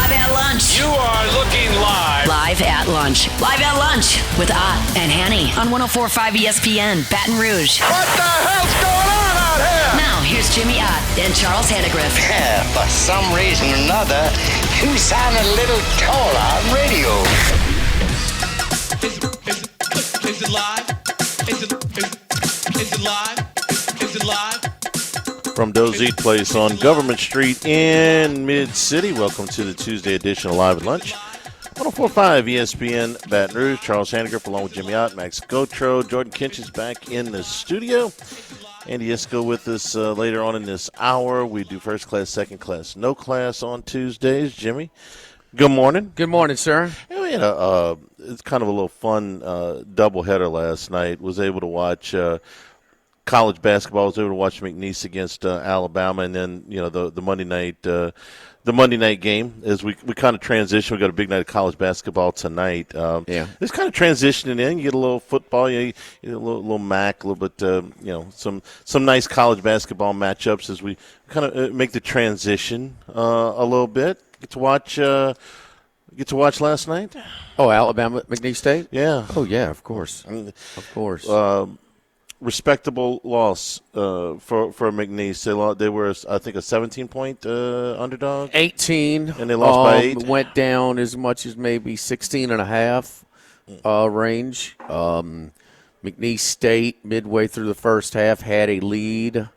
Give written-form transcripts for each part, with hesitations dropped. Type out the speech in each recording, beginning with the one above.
Live at lunch. You are looking live. Live at lunch. Live at lunch with Ott and Hanny on 104.5 ESPN, Baton Rouge. What the hell's going on out here? Now, here's Jimmy Ott and Charles Hannegriff. For some reason or another, you sound a little taller on radio. Is it live? Is it live? Is it live? From Doe's Eat Place on Government Street in Mid-City. Welcome to the Tuesday edition of Live at Lunch. 104.5 ESPN Baton Rouge. Charles Hannegriff along with Jimmy Ott, Max Gotro. Jordan Kinch is back in the studio. Andy Isco with us later on in this hour. We do first class, second class, no class on Tuesdays. Jimmy, good morning. Good morning, sir. Yeah, we had it's kind of a little fun doubleheader last night. Was able to watch college basketball. Was able to watch McNeese against Alabama, and then the Monday night game as we kind of transition. We got a big night of college basketball tonight. It's kind of transitioning in. You get a little football, you get a little MAC, a little bit, some nice college basketball matchups as we kind of make the transition a little bit. Get to watch last night. Oh, Alabama, McNeese State? Yeah. Oh, yeah, of course. Of course. Respectable loss for McNeese. They were, I think, a 17-point underdog. 18. And they lost by 8. Went down as much as maybe 16 and a half range. McNeese State, midway through the first half, had a lead.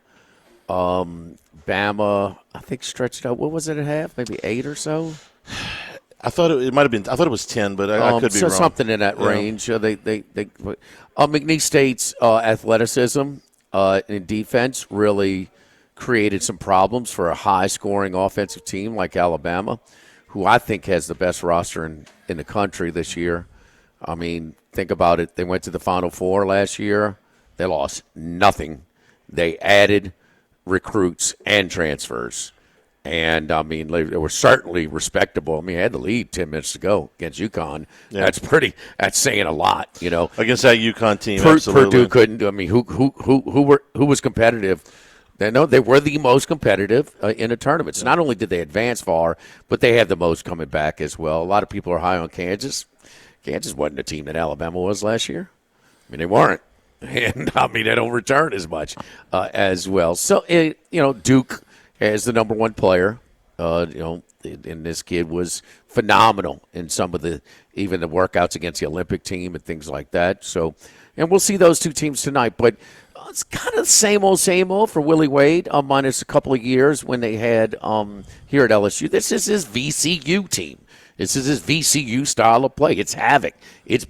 Bama, I think, stretched out. What was it at half? Maybe 8 or so? I thought it might have been. I thought it was 10, but I could be wrong. Something in that range. McNeese State's athleticism in defense really created some problems for a high-scoring offensive team like Alabama, who I think has the best roster in the country this year. I mean, think about it. They went to the Final Four last year. They lost nothing. They added recruits and transfers. And, I mean, they were certainly respectable. I mean, they had the lead 10 minutes to go against UConn. Yeah. That's saying a lot, Against that UConn team, absolutely. Purdue couldn't. I mean, who was competitive? They were the most competitive in a tournament. So not only did they advance far, but they had the most coming back as well. A lot of people are high on Kansas. Kansas wasn't the team that Alabama was last year. I mean, they weren't. And, I mean, they don't return as much as well. So, Duke – as the number one player, and this kid was phenomenal in some of even the workouts against the Olympic team and things like that. So, and we'll see those two teams tonight. But it's kind of the same old for Willie Wade, minus a couple of years when they had here at LSU. This is his VCU team. This is his VCU style of play. It's havoc. It's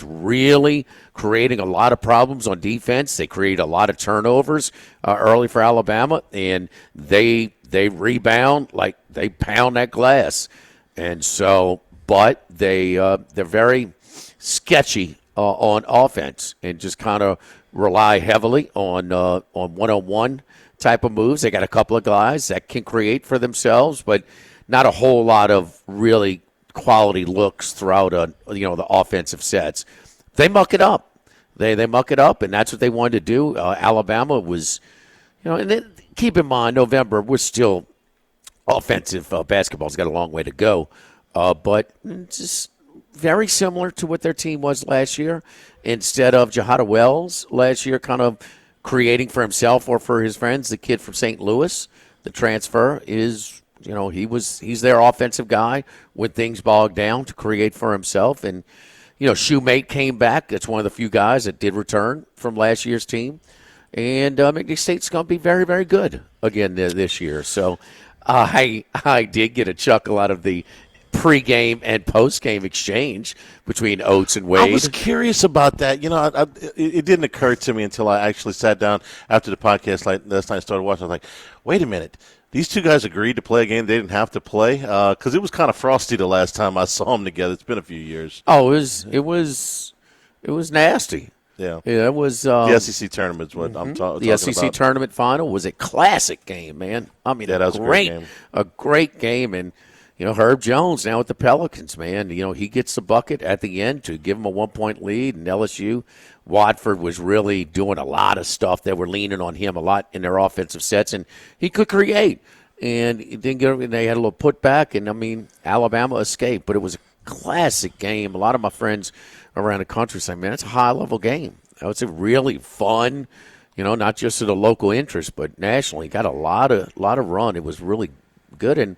really creating a lot of problems on defense. They create a lot of turnovers early for Alabama, and they rebound like they pound that glass. And so, but they're very sketchy on offense and just kind of rely heavily on one-on-one type of moves. They got a couple of guys that can create for themselves, but not a whole lot of really quality looks throughout the offensive sets. They muck it up. They muck it up, and that's what they wanted to do. Alabama was, and then keep in mind, November was still offensive. Basketball's got a long way to go, but just very similar to what their team was last year. Instead of Jahada Wells last year kind of creating for himself or for his friends, the kid from St. Louis, the transfer is – he's their offensive guy when things bogged down to create for himself. And, Shoemate came back. That's one of the few guys that did return from last year's team. And McNeese State's going to be very, very good again this year. So I did get a chuckle out of the pregame and postgame exchange between Oates and Wade. I was curious about that. It didn't occur to me until I actually sat down after the podcast last night and started watching. I was like, wait a minute. These two guys agreed to play a game they didn't have to play because it was kind of frosty the last time I saw them together. It's been a few years. Oh, it was nasty. Yeah, it was the SEC tournament is what I'm talking about. The SEC tournament final was a classic game, man. I mean, that was a great game, and Herb Jones now with the Pelicans, man. He gets the bucket at the end to give him a 1-point lead, and LSU. Watford was really doing a lot of stuff. They were leaning on him a lot in their offensive sets, and he could create. and it didn't get. And they had a little putback, and I mean, Alabama escaped, but it was a classic game. A lot of my friends around the country say, "Man, it's a high-level game. It's a really fun, not just to the local interest, but nationally. Got a lot of run. It was really good, and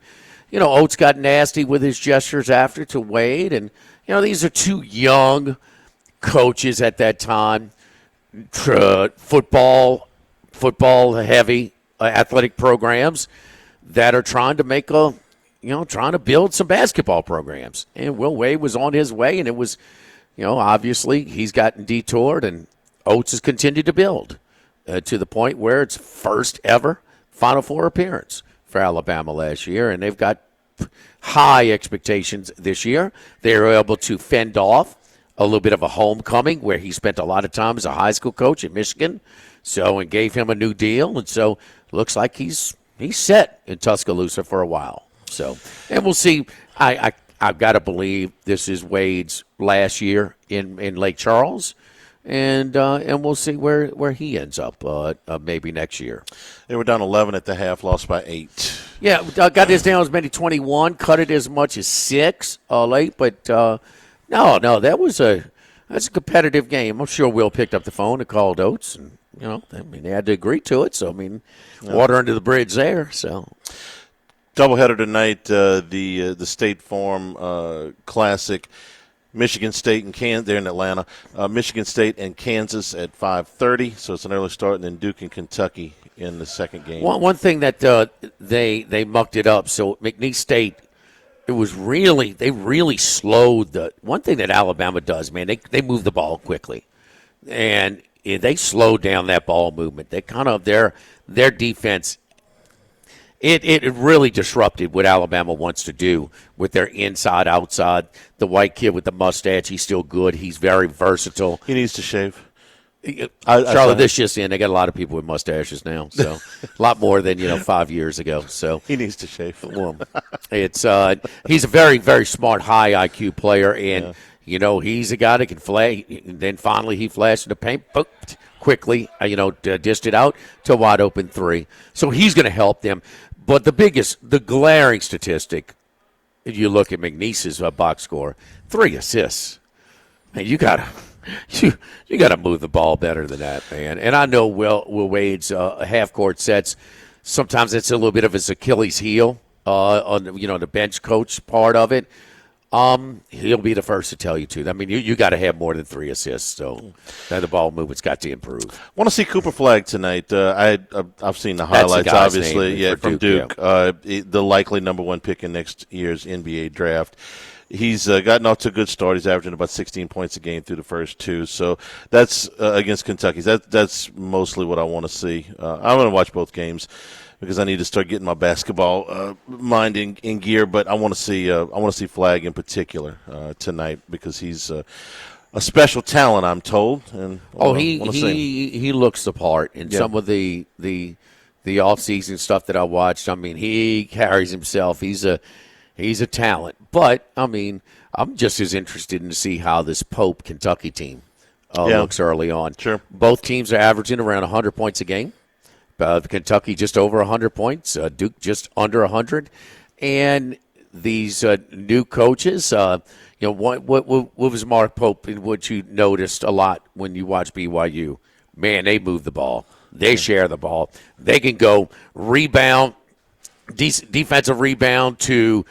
Oates got nasty with his gestures after to Wade, and these are two young coaches at that time, football heavy athletic programs that are trying to make trying to build some basketball programs. And Will Wade was on his way, and it was, obviously he's gotten detoured, and Oates has continued to build to the point where it's first ever Final Four appearance for Alabama last year, and they've got high expectations this year. They were able to fend off a little bit of a homecoming where he spent a lot of time as a high school coach at Michigan, and gave him a new deal, and so looks like he's set in Tuscaloosa for a while. So, and we'll see. I've got to believe this is Wade's last year in Lake Charles, and we'll see where he ends up maybe next year. They were down 11 at the half, lost by 8. Yeah, got this down as many 21, cut it as much as 6 late, but no, that's a competitive game. I'm sure Will picked up the phone and called Oates, and they had to agree to it. So water under the bridge there. So. Doubleheader tonight, the State Farm Classic, Michigan State and Kansas. They're in Atlanta. Michigan State and Kansas at 5:30. So it's an early start, and then Duke and Kentucky in the second game. One thing that they mucked it up. So McNeese State, they really slowed the. One thing that Alabama does, man, they move the ball quickly, and they slowed down that ball movement. They kind of their defense. It really disrupted what Alabama wants to do with their inside, outside. The white kid with the mustache, he's still good. He's very versatile. He needs to shave. Charlotte, this just in. They got a lot of people with mustaches now, so a lot more than 5 years ago. So he needs to shave. Well, it's he's a very, very smart, high IQ player, and he's a guy that can flash. Then finally, he flashed in the paint. Boop, quickly, dished it out to a wide open 3. So he's going to help them. But the glaring statistic, if you look at McNeese's box score, 3 assists. Man, you gotta move the ball better than that, man. And I know Will Wade's half court sets. Sometimes it's a little bit of his Achilles heel on the bench coach part of it. He'll be the first to tell you too. I mean, you got to have more than 3 assists, so the ball movement's got to improve. Want to see Cooper Flagg tonight? I've seen the highlights, obviously, from Duke. The likely number 1 pick in next year's NBA draft. He's gotten off to a good start. He's averaging about 16 points a game through the first 2. So that's against Kentucky. That's mostly what I want to see. I'm going to watch both games because I need to start getting my basketball mind in gear. But I want to see Flagg in particular tonight because he's a special talent, I'm told. And he looks the part in some of the off-season stuff that I watched. I mean, he carries himself. He's a talent. But I mean, I'm just as interested in to see how this Pope Kentucky team looks early on. Sure. Both teams are averaging around 100 points a game. Kentucky just over 100 points, Duke just under 100, and these new coaches. What was Mark Pope and what you noticed a lot when you watch BYU? Man, they move the ball, they share the ball, they can go rebound, defensive rebound to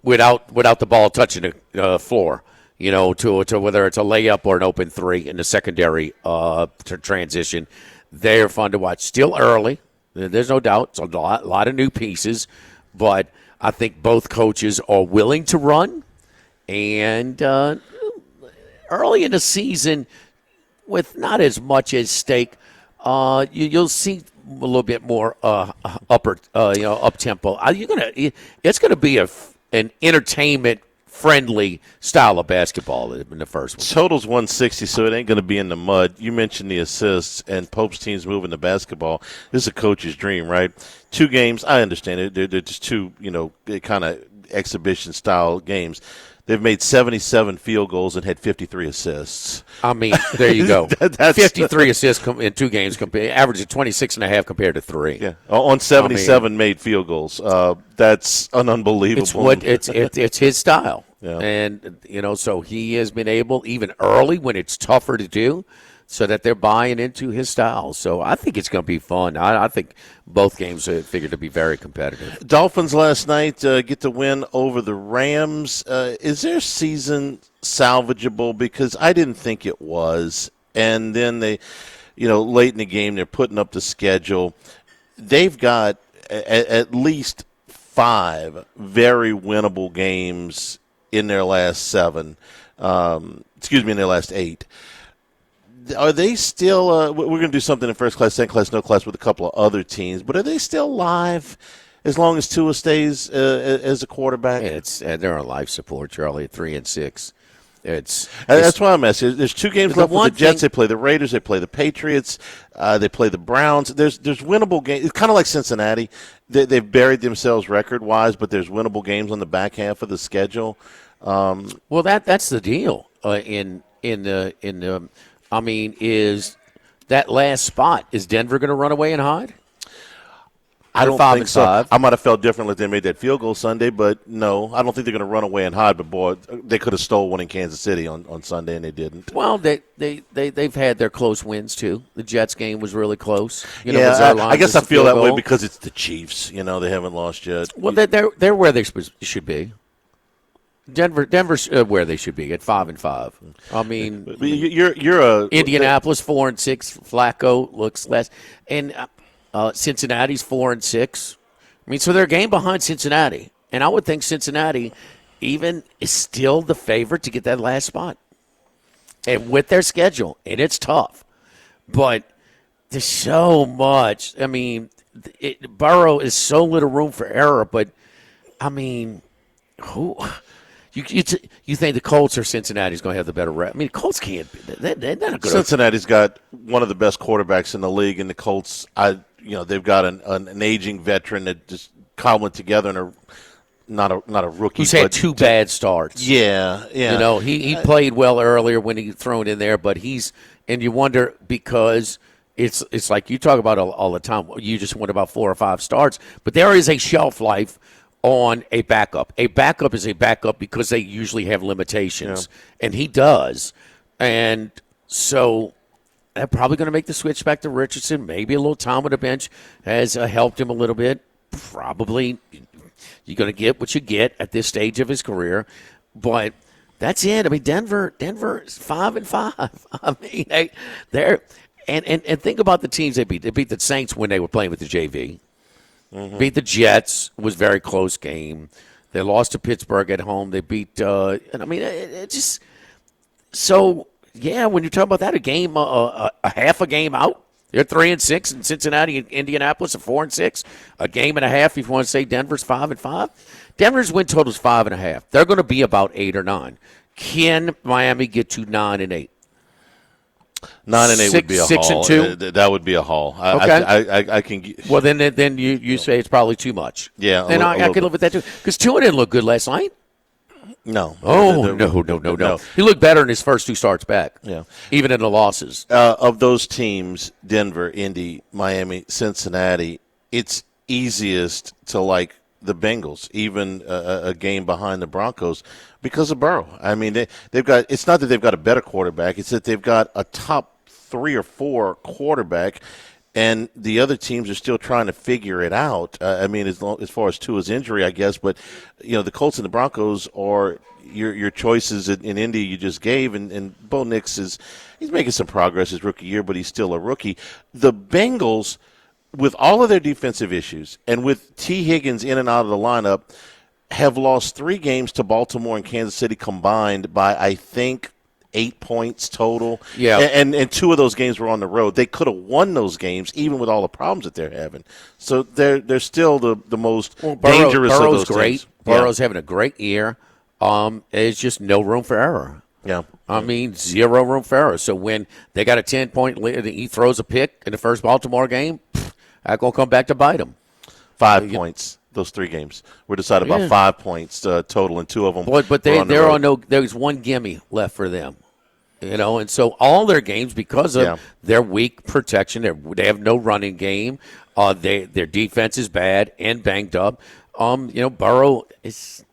without the ball touching the floor. To whether it's a layup or an open 3 in the secondary transition. They're fun to watch. Still early. There's no doubt. It's a lot of new pieces. But I think both coaches are willing to run. And early in the season, with not as much at stake, you'll see a little bit more up-tempo. It's going to be an entertainment friendly style of basketball in the first one. Total's 160, so it ain't going to be in the mud. You mentioned the assists and Pope's team's moving the basketball. This is a coach's dream, right? 2 games, I understand it. They're just 2, kind of exhibition style games. they've made 77 field goals and had 53 assists. I mean, there you go. That's 53 assists in 2 games, averaging 26.5 compared to 3. Yeah, on 77 made field goals. That's an unbelievable. It's his style. Yeah. And, so he has been able, even early when it's tougher to do, so that they're buying into his style. So I think it's going to be fun. I think both games are figured to be very competitive. Dolphins last night get the win over the Rams. Is their season salvageable? Because I didn't think it was. And then they, late in the game, they're putting up the schedule. They've got at least 5 very winnable games in their last 7. In their last 8. Are they still we're going to do something in first class, second class, no class with a couple of other teams, but are they still live as long as Tua stays as a quarterback? Yeah, they're on life support, Charlie, at 3-6. That's why I'm asking. There's 2 games left with the Jets. They play the Raiders. They play the Patriots. They play the Browns. There's winnable games. It's kind of like Cincinnati. They've buried themselves record-wise, but there's winnable games on the back half of the schedule. Well, that's the deal is that last spot, is Denver going to run away and hide? I don't think so. I might have felt differently if they made that field goal Sunday, but no, I don't think they're going to run away and hide. But, boy, they could have stole one in Kansas City on Sunday, and they didn't. Well, they've had their close wins, too. The Jets game was really close. I guess I feel that way because it's the Chiefs. They haven't lost yet. Well, they're where they should be. Denver's where they should be at 5-5. I mean, you're Indianapolis 4-6. Flacco looks less, and Cincinnati's 4-6. I mean, so they're a game behind Cincinnati, and I would think Cincinnati even is still the favorite to get that last spot, and with their schedule, and it's tough, but there's so much. I mean, Burrow is so little room for error, but I mean, who? You think the Colts or Cincinnati's going to have the better rep? I mean, the Colts can't. They're not good. Cincinnati's got one of the best quarterbacks in the league, and the Colts, they've got an aging veteran that just cobbled together and not a rookie. Who's had 2 bad starts. Yeah. He played well earlier when he thrown in there, but and you wonder because it's like you talk about all the time. You just went about 4 or 5 starts, but there is a shelf life on a backup. A backup is a backup because they usually have limitations, and he does. And so they're probably going to make the switch back to Richardson. Maybe a little time on the bench has helped him a little bit. Probably you're going to get what you get at this stage of his career. But that's it. I mean, Denver is 5-5. I mean, they're and think about the teams they beat. They beat the Saints when they were playing with the JV. Mm-hmm. Beat the Jets. It was a very close game. They lost to Pittsburgh at home. They beat and I mean it just so yeah, when you talk about that, a game a half a game out. They're 3-6 and Cincinnati and Indianapolis are 4-6. A game and a half if you want to say Denver's 5-5. Denver's win total is 5.5. They're going to be about 8 or 9. Can Miami get to 9-8? 9-8 would be a 6-2. That would be a haul. Okay. I can. Well, then you say it's probably too much. Yeah. Then I can live with that too. Because Tua didn't look good last night. No. Oh, no. He looked better in his first 2 starts back. Yeah. Even in the losses. Of those teams, Denver, Indy, Miami, Cincinnati, it's easiest to like the Bengals, even a game behind the Broncos, because of Burrow. I mean, they've got. It's not that they've got a better quarterback; it's that they've got a top 3 or 4 quarterback, and the other teams are still trying to figure it out. I mean, as far as Tua's injury, I guess, but the Colts and the Broncos are your choices in Indy you just gave, and Bo Nix he's making some progress his rookie year, but he's still a rookie. The Bengals, with all of their defensive issues and with T. Higgins in and out of the lineup, have lost 3 games to Baltimore and Kansas City combined by, I think, 8 points total. Yeah. And 2 of those games were on the road. They could have won those games even with all the problems that they're having. So they're still the most dangerous of those great. teams. Burrow's having a great year. There's just no room for error. Yeah. I mean, 0 room for error. So when they got a 10-point lead, he throws a pick in the first Baltimore game, that's going to come back to bite him. 5 points. Those 3 games were decided by 5 points total, and 2 of them. But they're on no. There's one gimme left for them. And so all their games, because of their weak protection, they have no running game. Their defense is bad and banged up. Burrow is.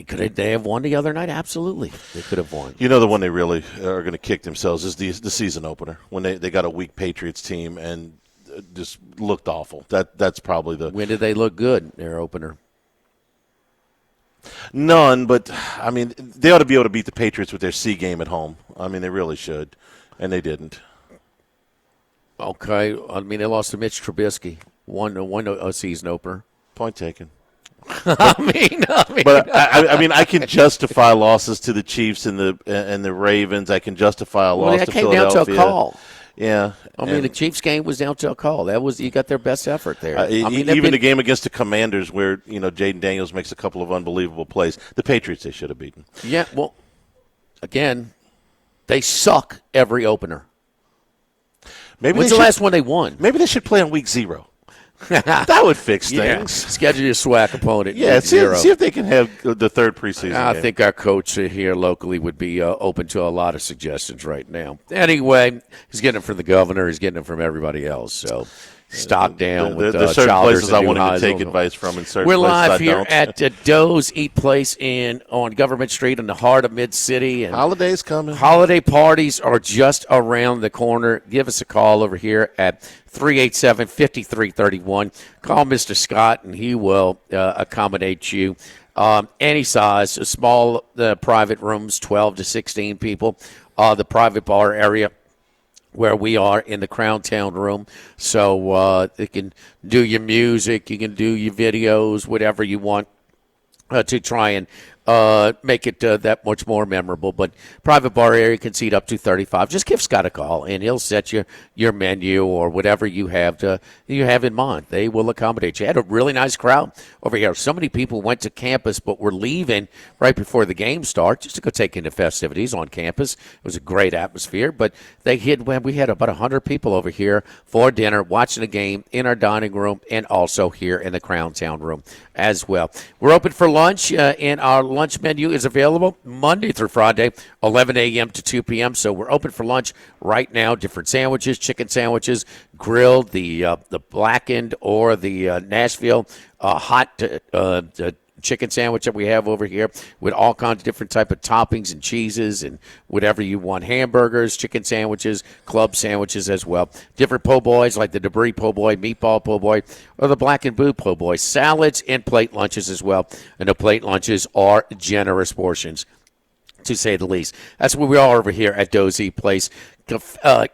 Could they have won the other night? Absolutely, they could have won. The one they really are going to kick themselves is the season opener when they got a weak Patriots team and just looked awful. That's probably the. When did they look good? Their opener. None, but they ought to be able to beat the Patriots with their C game at home. They really should, and they didn't. Okay, they lost to Mitch Trubisky. Won a season opener. Point taken. But I can justify losses to the Chiefs and the Ravens. I can justify a loss to Philadelphia. Down to a call. Yeah, the Chiefs game was down to a call. You got their best effort there. Even the game against the Commanders, where Jaden Daniels makes a couple of unbelievable plays. The Patriots they should have beaten. Yeah, well, again, they suck every opener. When's the last one they won? Maybe they should play on week 0. That would fix things. Schedule your SWAC opponent. Yeah, see if they can have the 3rd preseason I game. think our coach here locally would be open to a lot of suggestions right now. Anyway, he's getting it from the governor. He's getting it from everybody else. So stock down with there's certain Childers places I wanted to take advice from, and certain We're places live I here don't. at Doe's Eat Place on Government Street in the heart of Mid-City. And Holidays coming. Holiday parties are just around the corner. Give us a call over here at 387-5331. Call Mr. Scott, and he will accommodate you. Any size, small private rooms, 12 to 16 people. The private bar area where we are in the Crown Town room. So they can do your music, you can do your videos, whatever you want to try and make it that much more memorable. But private bar area can seat up to 35. Just give Scott a call, and he'll set your menu or whatever you have in mind. They will accommodate you. Had a really nice crowd over here. So many people went to campus, but were leaving right before the game starts just to go take in the festivities on campus. It was a great atmosphere. But we had about 100 people over here for dinner, watching the game in our dining room, and also here in the Crown Town room as well. We're open for lunch, and our lunch menu is available Monday through Friday, 11 a.m. to 2 p.m. So we're open for lunch right now. Different sandwiches, chicken sandwiches, grilled, the blackened or the Nashville hot chicken sandwich that we have over here with all kinds of different type of toppings and cheeses and whatever you want. Hamburgers, chicken sandwiches, club sandwiches as well. Different po' boys like the debris po' boy, meatball po' boy, or the black and blue po' boy. Salads and plate lunches as well. And the plate lunches are generous portions, to say the least. That's where we are over here at Doe's Eat Place.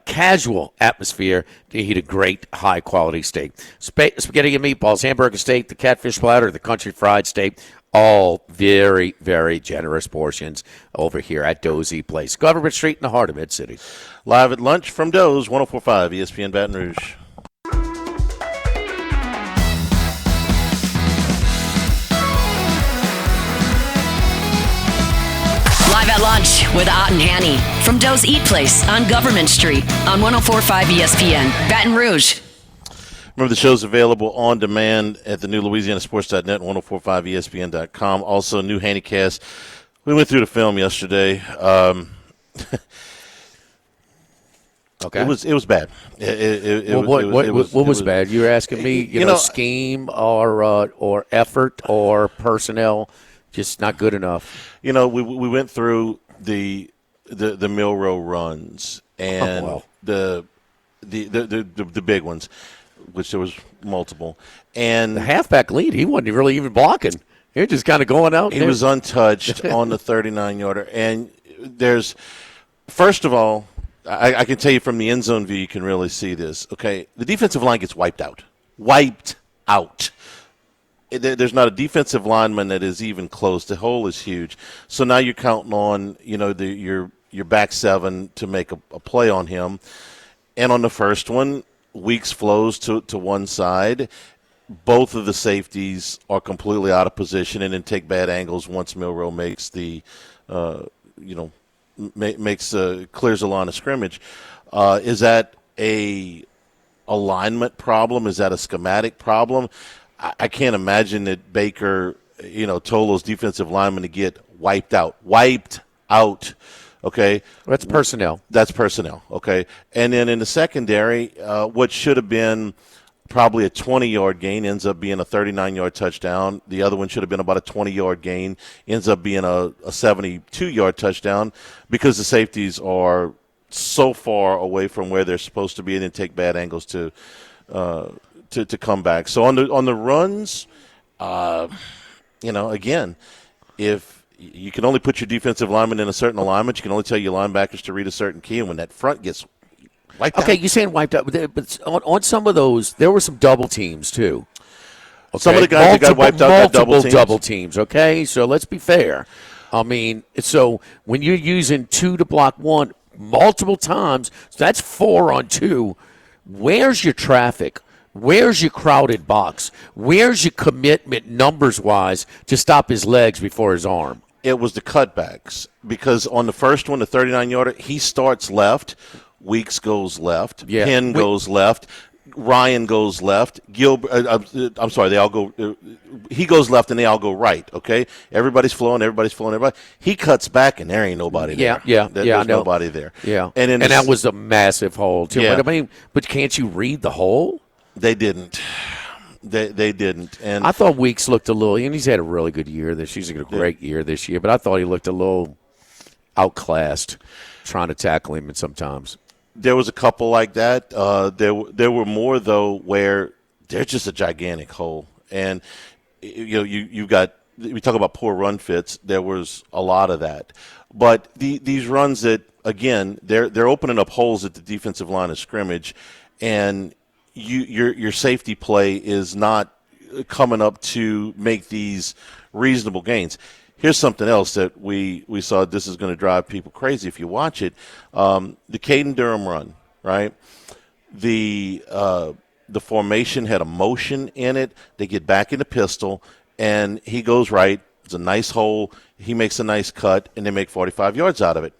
Casual atmosphere to eat a great high-quality steak. Spaghetti and meatballs, hamburger steak, the catfish platter, the country fried steak, all very, very generous portions over here at Doe's Eat Place. Government Street in the heart of Mid-City. Live at lunch from Doe's, 104.5 ESPN Baton Rouge. Live at lunch with Ott and Hanny from Doe's Eat Place on Government Street on 104.5 ESPN, Baton Rouge. Remember, the show's available on demand at the new LouisianaSports.net, 104.5ESPN.com. Also, new Hannycast. We went through the film yesterday. Okay. It was bad. What was bad? You were asking me, you know, scheme or effort or personnel, just not good enough. You know, we went through the Milroe runs and the big ones, which there was multiple, and the halfback lead. He wasn't really even blocking. He was just kind of going out. He was untouched on the 39-yarder. And there's, first of all, I can tell you from the end zone view, you can really see this. Okay, the defensive line gets wiped out. There's not a defensive lineman that is even close. The hole is huge. So now you're counting on, you know, your back seven to make a play on him. And on the first one, Weeks flows to one side. Both of the safeties are completely out of position and then take bad angles once Milroe makes clears the line of scrimmage. Is that a alignment problem? Is that a schematic problem? I can't imagine that Baker, told those defensive linemen to get wiped out. Okay, That's personnel. That's personnel. Okay, and then in the secondary, what should have been probably a 20-yard gain ends up being a 39-yard touchdown. The other one should have been about a 20-yard gain, ends up being a 72-yard touchdown because the safeties are so far away from where they're supposed to be and then take bad angles to come back. So on the runs, again, if you can only put your defensive lineman in a certain alignment, you can only tell your linebackers to read a certain key, and when that front gets wiped out. Okay, you're saying wiped out, but on some of those, there were some double teams too. Okay? Some of the guys that got wiped out got double teams. Okay, so let's be fair. I mean, so when you're using 2 to block 1 multiple times, so that's 4 on 2. Where's your traffic? Where's your crowded box? Where's your commitment numbers-wise to stop his legs before his arm? It was the cutbacks because on the first one, the 39-yarder, he starts left. Weeks goes left. Yeah. Penn goes left. Ryan goes left. Gilbert. I'm sorry. They all go. He goes left, and they all go right. Okay. Everybody's flowing. Everybody. He cuts back, and there ain't nobody there. There's nobody there. Yeah. And that was a massive hole too. Yeah. But can't you read the hole? They didn't. They didn't. And I thought Weeks looked a little. And he's had a really good year. He's had a great year this year. But I thought he looked a little outclassed, trying to tackle him sometimes. There was a couple like that. There were more though where there's just a gigantic hole, and you got. We talk about poor run fits. There was a lot of that, but these runs that again they're opening up holes at the defensive line of scrimmage, and your safety play is not coming up to make these reasonable gains. Here's something else that we saw. This is going to drive people crazy if you watch it. The Caden Durham run, right? The formation had a motion in it. They get back in the pistol, and he goes right. It's a nice hole. He makes a nice cut, and they make 45 yards out of it.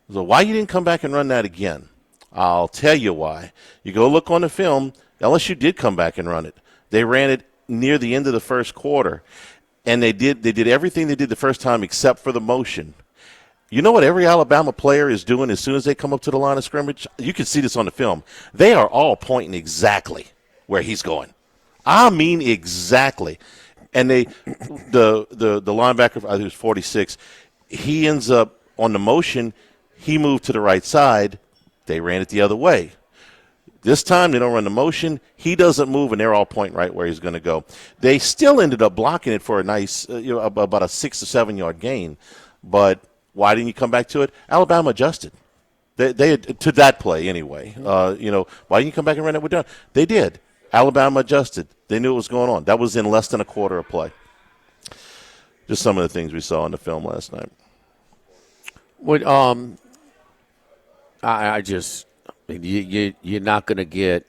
So why you didn't come back and run that again? I'll tell you why. You go look on the film. LSU did come back and run it. They ran it near the end of the first quarter. And they did everything they did the first time except for the motion. You know what every Alabama player is doing as soon as they come up to the line of scrimmage? You can see this on the film. They are all pointing exactly where he's going. I mean exactly. And the linebacker, I think it was 46, he ends up on the motion. He moved to the right side. They ran it the other way. This time they don't run the motion. He doesn't move, and they're all pointing right where he's going to go. They still ended up blocking it for a nice, about a 6 to 7 yard gain. But why didn't you come back to it? Alabama adjusted. They to that play anyway. Why didn't you come back and run it with Durham? They did. Alabama adjusted. They knew what was going on. That was in less than a quarter of play. Just some of the things we saw in the film last night. You're not going to get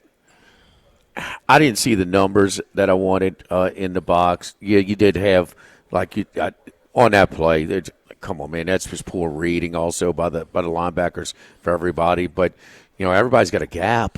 – I didn't see the numbers that I wanted in the box. Yeah, you did have on that play. Come on, man, that's just poor reading also by the linebackers for everybody. But, everybody's got a gap.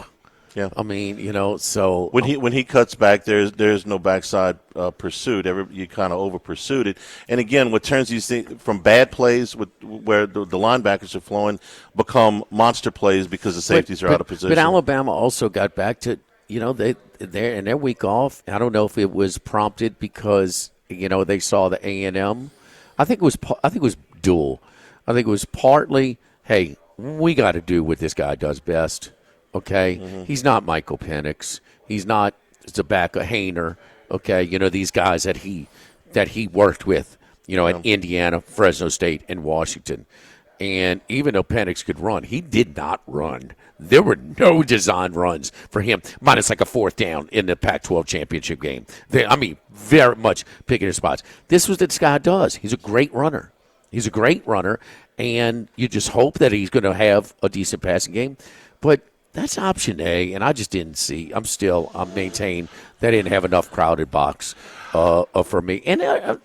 Yeah, I mean, so when he cuts back, there's no backside pursuit. You kind of over pursued it, and again, what turns these things from bad plays where the linebackers are flowing become monster plays because the safeties are out of position. But Alabama also got back to they're in their week off. I don't know if it was prompted because they saw the A&M. I think it was dual. I think it was partly, hey, we got to do what this guy does best. Okay, He's not Michael Penix. He's not Zabaka Hayner. Okay, these guys that he worked with. At Indiana, Fresno State, and Washington. And even though Penix could run, he did not run. There were no design runs for him, minus like a fourth down in the Pac-12 championship game. Very much picking his spots. This was what this guy does. He's a great runner. And you just hope that he's going to have a decent passing game. But that's option A, and I just didn't see. I'm maintaining they didn't have enough crowded box for me. And I'm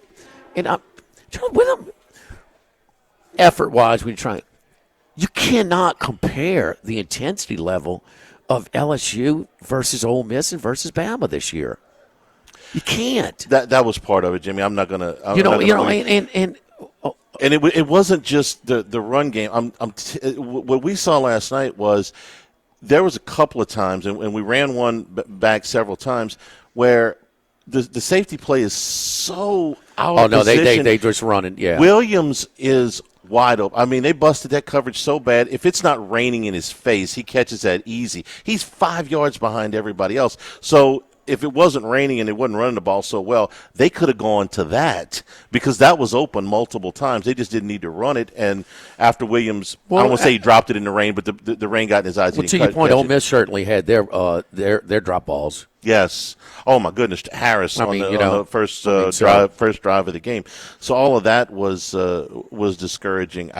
with them effort-wise when you're trying. You cannot compare the intensity level of LSU versus Ole Miss and versus Bama this year. You can't. That was part of it, Jimmy. I'm not gonna. And it wasn't just the run game. What we saw last night was there was a couple of times, and we ran one back several times where the safety play is so out of position. they just running. Yeah, Williams is wide open. I mean, they busted that coverage so bad. If it's not raining in his face, he catches that easy. He's 5 yards behind everybody else. So if it wasn't raining and they wasn't running the ball so well, they could have gone to that because that was open multiple times. They just didn't need to run it. And after Williams, I don't want to say he dropped it in the rain, but the rain got in his eyes. Well, to your point, Ole Miss certainly had their drop balls. Yes. Oh my goodness, Harris on the first drive of the game. So all of that was discouraging.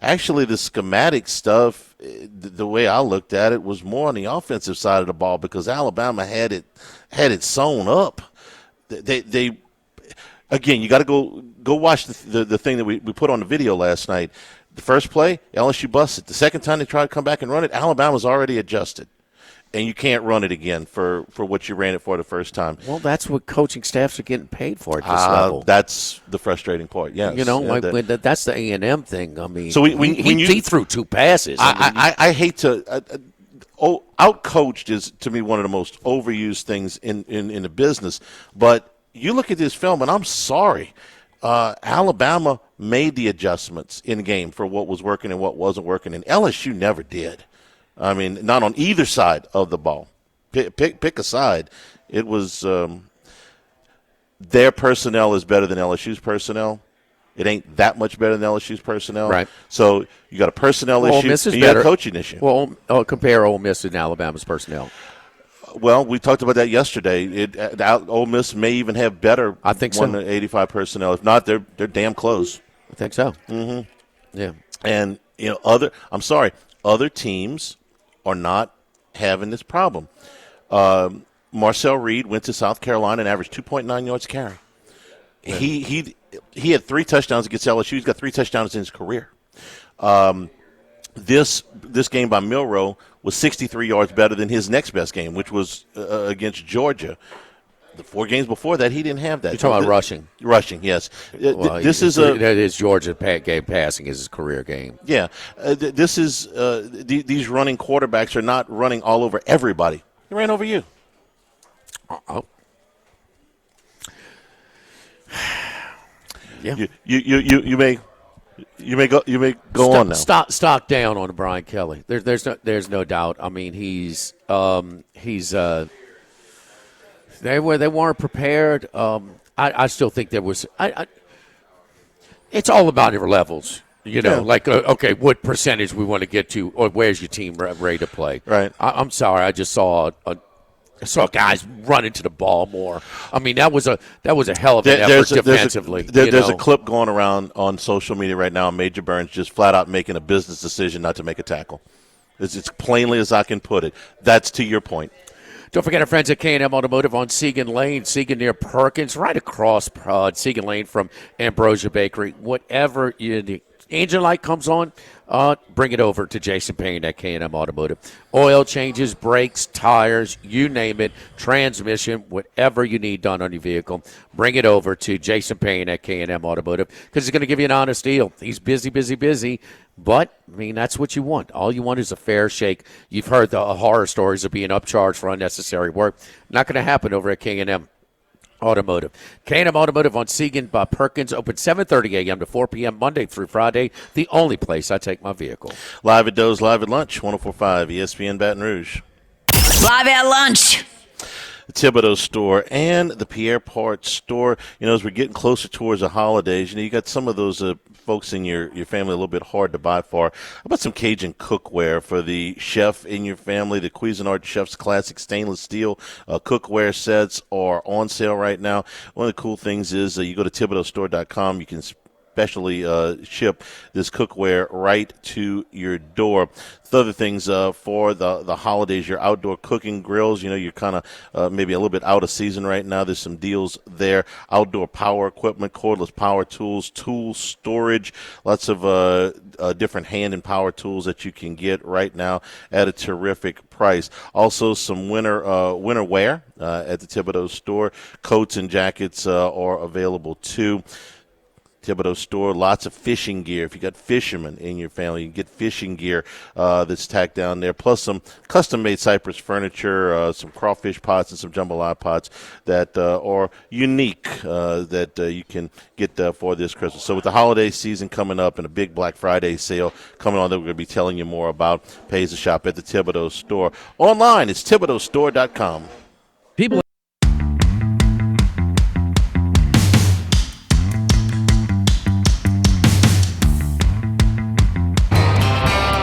Actually the schematic stuff, the way I looked at it, was more on the offensive side of the ball because Alabama had it sewn up. They again, you got to go watch the thing that we put on the video last night. The first play, LSU busted. The second time they tried to come back and run it, Alabama's already adjusted. And you can't run it again for what you ran it for the first time. Well, that's what coaching staffs are getting paid for at this level. That's the frustrating part, yes. That's the A&M thing. I mean, so he threw 2 passes. I hate to outcoached is, to me, one of the most overused things in the business. But you look at this film, and I'm sorry. Alabama made the adjustments in game for what was working and what wasn't working, and LSU never did. I mean, not on either side of the ball. Pick a side. It was their personnel is better than LSU's personnel. It ain't that much better than LSU's personnel. Right. So you got a personnel issue and you got a coaching issue. Well, compare Ole Miss and Alabama's personnel. Well, we talked about that yesterday. Ole Miss may even have better 185 personnel. If not, they're damn close. I think so. Mm-hmm. Yeah. And other teams are not having this problem. Marcel Reed went to South Carolina and averaged 2.9 yards a carry. Yeah. He had 3 touchdowns against LSU. He's got 3 touchdowns in his career. This game by Milroe was 63 yards better than his next best game, which was against Georgia. The 4 games before that, he didn't have that. You're talking about rushing. Rushing, yes. Well, that is Georgia game passing is his career game. Yeah. This is these running quarterbacks are not running all over everybody. He ran over you. Oh. Yeah. You may go on now. Stock down on Brian Kelly. There's no doubt. I mean, he's they weren't prepared. I still think there was. It's all about your levels. Okay, what percentage we want to get to, or where's your team ready to play? Right. I'm sorry, I just saw guys run into the ball more. I mean, that was a hell of an effort defensively. There's a clip going around on social media right now. Major Burns just flat out making a business decision not to make a tackle. It's plainly as I can put it. That's to your point. Don't forget our friends at K&M Automotive on Segan Lane, Segan near Perkins, right across Segan Lane from Ambrosia Bakery. Whatever the engine light comes on, bring it over to Jason Payne at K&M Automotive. Oil changes, brakes, tires, you name it, transmission, whatever you need done on your vehicle, bring it over to Jason Payne at K&M Automotive because he's going to give you an honest deal. He's busy, but, I mean, that's what you want. All you want is a fair shake. You've heard the horror stories of being upcharged for unnecessary work. Not going to happen over at K&M Automotive. K&M Automotive on Segan by Perkins, open 7:30 a.m. to 4 p.m. Monday through Friday. The only place I take my vehicle. Live at Doe's, live at lunch, 104.5 ESPN Baton Rouge. Live at lunch. The Thibodeau store and the Pierre Part store. As we're getting closer towards the holidays, you got some of those folks in your family a little bit hard to buy for. How about some Cajun cookware for the chef in your family? The Cuisinart Chef's Classic Stainless Steel cookware sets are on sale right now. One of the cool things is you go to ThibodeauStore.com. You can specially ship this cookware right to your door. The other things for the holidays, your outdoor cooking grills, you're kind of maybe a little bit out of season right now. There's some deals there. Outdoor power equipment, cordless power tools, tool storage, lots of different hand and power tools that you can get right now at a terrific price. Also, some winter wear at the Thibodeau store. Coats and jackets are available too. Thibodeau store, lots of fishing gear. If you got fishermen in your family, you can get fishing gear that's tacked down there, plus some custom-made cypress furniture, some crawfish pots and some jambalaya pots that are unique that you can get for this Christmas. So with the holiday season coming up and a big Black Friday sale coming on that we're going to be telling you more about, pays to shop at the Thibodeau store. Online, it's ThibodeauStore.com. People.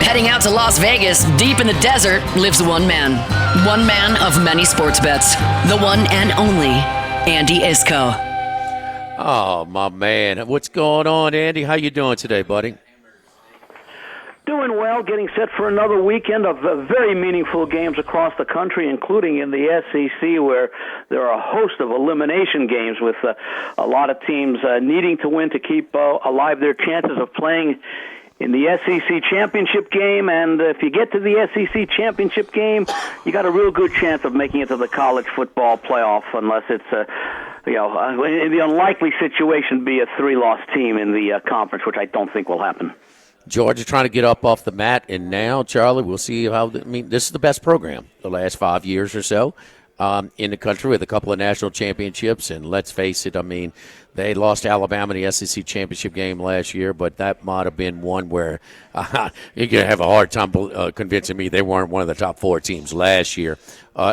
Heading out to Las Vegas, deep in the desert, lives one man. One man of many sports bets. The one and only Andy Isco. Oh, my man. What's going on, Andy? How you doing today, buddy? Doing well, getting set for another weekend of very meaningful games across the country, including in the SEC, where there are a host of elimination games with a lot of teams needing to win to keep alive their chances of playing in the SEC championship game. And if you get to the SEC championship game, you got a real good chance of making it to the college football playoff, unless it's in the unlikely situation, be a 3-loss team in the conference, which I don't think will happen. Georgia trying to get up off the mat, and now, Charlie, we'll see this is the best program the last 5 years or so in the country, with a couple of national championships. And let's face it, they lost Alabama in the SEC championship game last year, but that might have been one where you're going to have a hard time convincing me they weren't one of the top 4 teams last year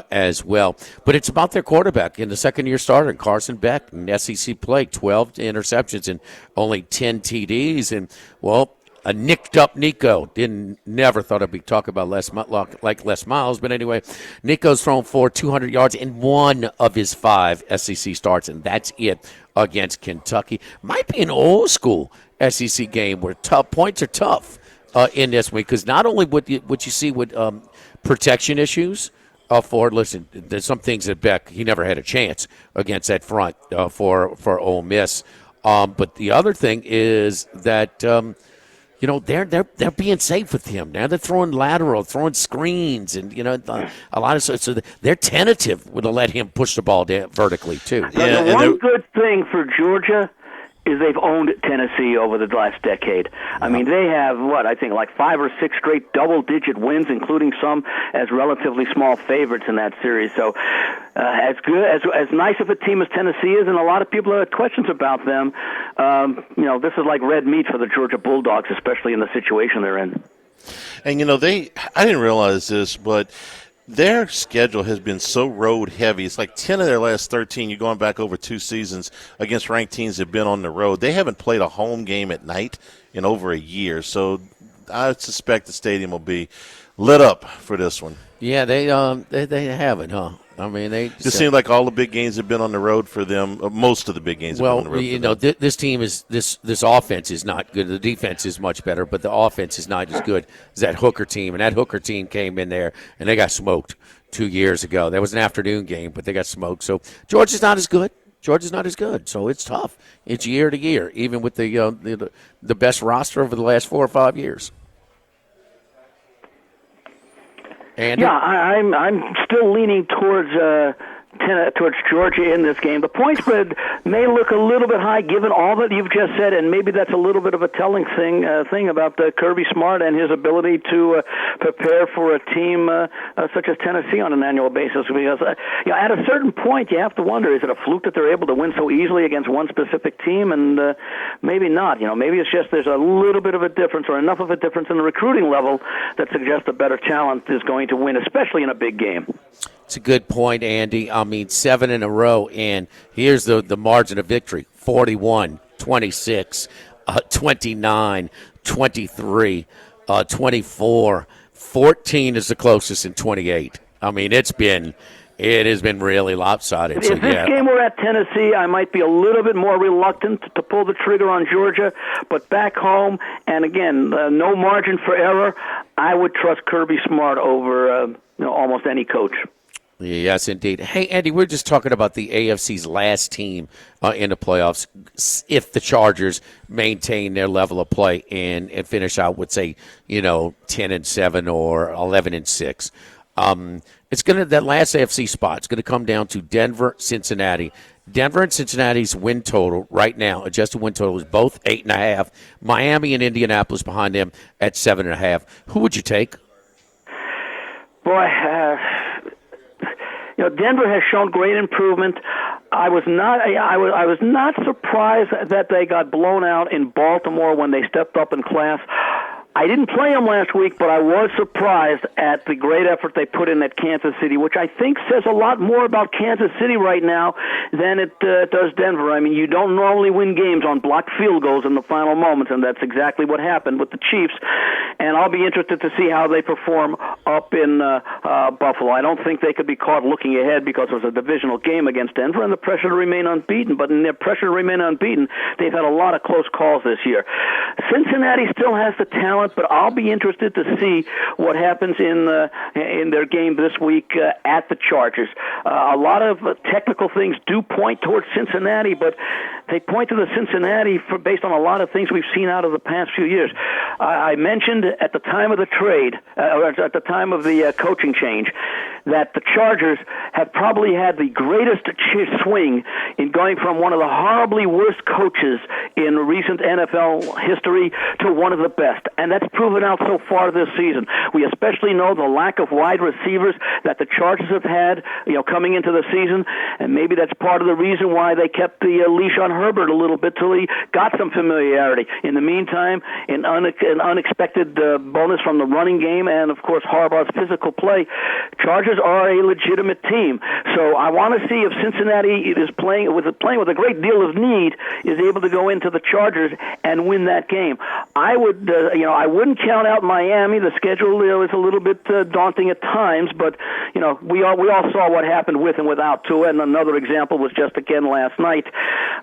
as well. But it's about their quarterback in the second-year starter, Carson Beck, in SEC play, 12 interceptions and only 10 TDs. And, well, a nicked-up Nico. Never thought I'd be talking about Les Miles. But anyway, Nico's thrown for 200 yards in one of his 5 SEC starts, and that's it against Kentucky. Might be an old-school SEC game where points are tough in this week, because not only what you see with protection issues listen, there's some things that Beck, he never had a chance against that front for Ole Miss. But the other thing is that they're being safe with him. Now they're throwing lateral, throwing screens, and a lot of so they're tentative to let him push the ball down vertically too. Yeah, the one good thing for Georgia is they've owned Tennessee over the last decade. They have, I think like 5 or 6 straight double-digit wins, including some as relatively small favorites in that series. So as nice of a team as Tennessee is, and a lot of people have questions about them, this is like red meat for the Georgia Bulldogs, especially in the situation they're in. And, I didn't realize this, but their schedule has been so road heavy. It's like 10 of their last 13. You're going back over 2 seasons against ranked teams that have been on the road. They haven't played a home game at night in over a year. So I suspect the stadium will be lit up for this one. Yeah, they haven't, huh? They just seems like all the big games have been on the road for them. Most of the big games have been on the road. This team is this offense is not good. The defense is much better, but the offense is not as good as that Hooker team. And that Hooker team came in there and they got smoked 2 years ago. That was an afternoon game, but they got smoked. So Georgia's not as good. So it's tough. It's year to year, even with the best roster over the last 4 or 5 years. Andy? Yeah, I'm still leaning towards Georgia in this game. The point spread may look a little bit high given all that you've just said, and maybe that's a little bit of a telling thing about Kirby Smart and his ability to prepare for a team such as Tennessee on an annual basis. Because at a certain point, you have to wonder, is it a fluke that they're able to win so easily against one specific team? And maybe not. Maybe it's just there's a little bit of a difference or enough of a difference in the recruiting level that suggests a better talent is going to win, especially in a big game. It's a good point, Andy. 7 in a row, and here's the margin of victory: 41, 26, 29, 23, 24, 14 is the closest, in 28. It's been It has been really lopsided. If this game were at Tennessee, I might be a little bit more reluctant to pull the trigger on Georgia. But back home, and again, no margin for error, I would trust Kirby Smart over almost any coach. Yes, indeed. Hey, Andy, we're just talking about the AFC's last team in the playoffs. If the Chargers maintain their level of play and finish out with, say, 10-7 or 11-6, it's going to that last AFC spot. It's going to come down to Denver, Cincinnati. Denver and Cincinnati's win total right now, adjusted win total, is both 8.5. Miami and Indianapolis behind them at 7.5. Who would you take? Boy. Denver has shown great improvement. I was not surprised that they got blown out in Baltimore when they stepped up in class. I didn't play them last week, but I was surprised at the great effort they put in at Kansas City, which I think says a lot more about Kansas City right now than it does Denver. I mean, you don't normally win games on blocked field goals in the final moments, and that's exactly what happened with the Chiefs. And I'll be interested to see how they perform up in Buffalo. I don't think they could be caught looking ahead because it was a divisional game against Denver and the pressure to remain unbeaten. But in their pressure to remain unbeaten, they've had a lot of close calls this year. Cincinnati still has the talent, but I'll be interested to see what happens in their game this week at the Chargers. A lot of technical things do point towards Cincinnati, but they point to the Cincinnati based on a lot of things we've seen out of the past few years. I mentioned at the time of the trade, or at the time of the coaching change, that the Chargers have probably had the greatest swing in going from one of the horribly worst coaches in recent NFL history to one of the best. And that's proven out so far this season. We especially know the lack of wide receivers that the Chargers have had, coming into the season, and maybe that's part of the reason why they kept the leash on Herbert a little bit till he got some familiarity. In the meantime, an unexpected bonus from the running game and, of course, Harbaugh's physical play, Chargers are a legitimate team. So I want to see if Cincinnati is playing with a great deal of need, is able to go into the Chargers and win that game. I would, I wouldn't count out Miami. The schedule is a little bit daunting at times, but we all saw what happened with and without Tua. And another example was just again last night.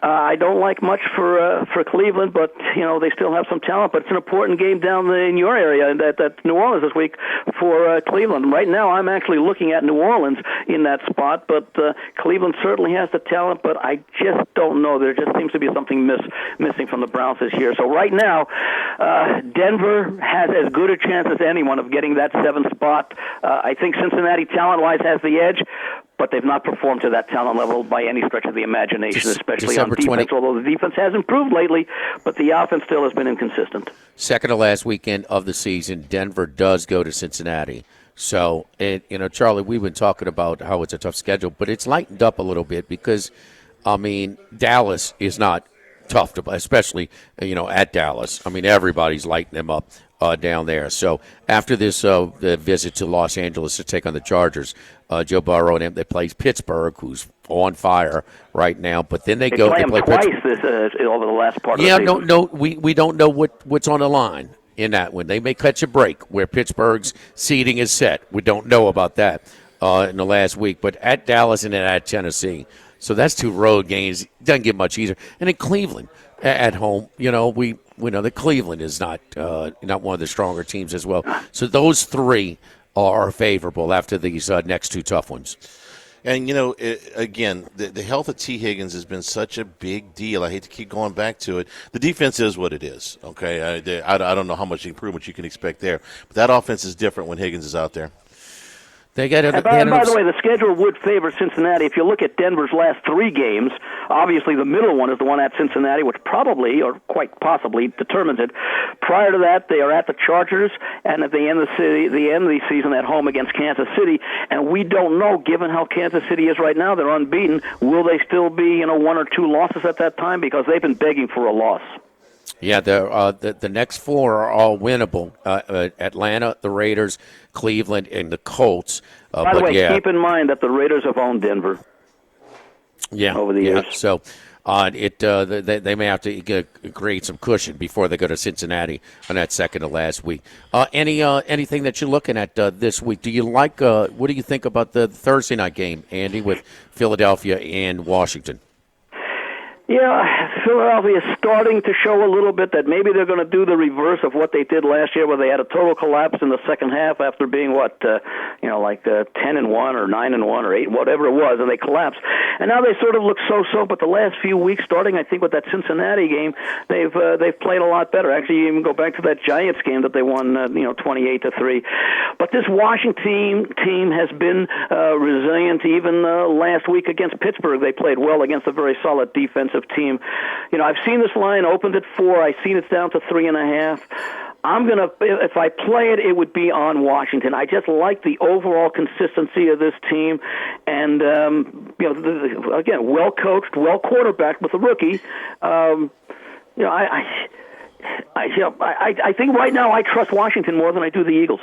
I don't like much for Cleveland, but they still have some talent. But it's an important game down in your area, at New Orleans this week for Cleveland. Right now, I'm actually looking at New Orleans in that spot, but Cleveland certainly has the talent. But I just don't know. There just seems to be something missing from the Browns this year. So right now, Denver has as good a chance as anyone of getting that 7th spot. I think Cincinnati, talent-wise, has the edge, but they've not performed to that talent level by any stretch of the imagination, especially on defense, although the defense has improved lately, but the offense still has been inconsistent. Second to last weekend of the season, Denver does go to Cincinnati. So, Charlie, we've been talking about how it's a tough schedule, but it's lightened up a little bit because, Dallas is not tough to play, especially, at Dallas. Everybody's lighting them up down there. So after this the visit to Los Angeles to take on the Chargers, Joe Burrow and them, they play Pittsburgh, who's on fire right now. But then they play twice over the last part of the season. No, we don't know what's on the line in that one. They may catch a break where Pittsburgh's seeding is set. We don't know about that in the last week. But at Dallas and then at Tennessee. So that's 2 road games. It doesn't get much easier. And in Cleveland at home, we know that Cleveland is not one of the stronger teams as well. So those 3 are favorable after these next 2 tough ones. And, again, the health of T. Higgins has been such a big deal. I hate to keep going back to it. The defense is what it is, okay? I don't know how much improvement you can expect there. But that offense is different when Higgins is out there. By the way, the schedule would favor Cincinnati. If you look at Denver's last 3 games, obviously the middle one is the one at Cincinnati, which probably or quite possibly determines it. Prior to that, they are at the Chargers, and at the end of the season at home against Kansas City. And we don't know, given how Kansas City is right now, they're unbeaten. Will they still be 1 or 2 losses at that time? Because they've been begging for a loss. Yeah, the next 4 are all winnable. Atlanta, the Raiders, Cleveland, and the Colts. By the way, keep in mind that the Raiders have owned Denver over the years. So They may have to create some cushion before they go to Cincinnati on that second to last week. Anything that you're looking at this week? Do you like? What do you think about the Thursday night game, Andy, with Philadelphia and Washington? Yeah, Philadelphia is starting to show a little bit that maybe they're going to do the reverse of what they did last year, where they had a total collapse in the second half after being 10-1 or 9-1 or 8, whatever it was, and they collapsed. And now they sort of look so-so. But the last few weeks, starting I think with that Cincinnati game, they've played a lot better. Actually, you even go back to that Giants game that they won, 28-3. But this Washington team has been resilient. Even last week against Pittsburgh, they played well against a very solid defensive team. I've seen this line opened at 4. I've seen it's down to 3.5. If I play it, it would be on Washington. I just like the overall consistency of this team, and again, well coached, well quarterbacked with a rookie. I think right now I trust Washington more than I do the Eagles.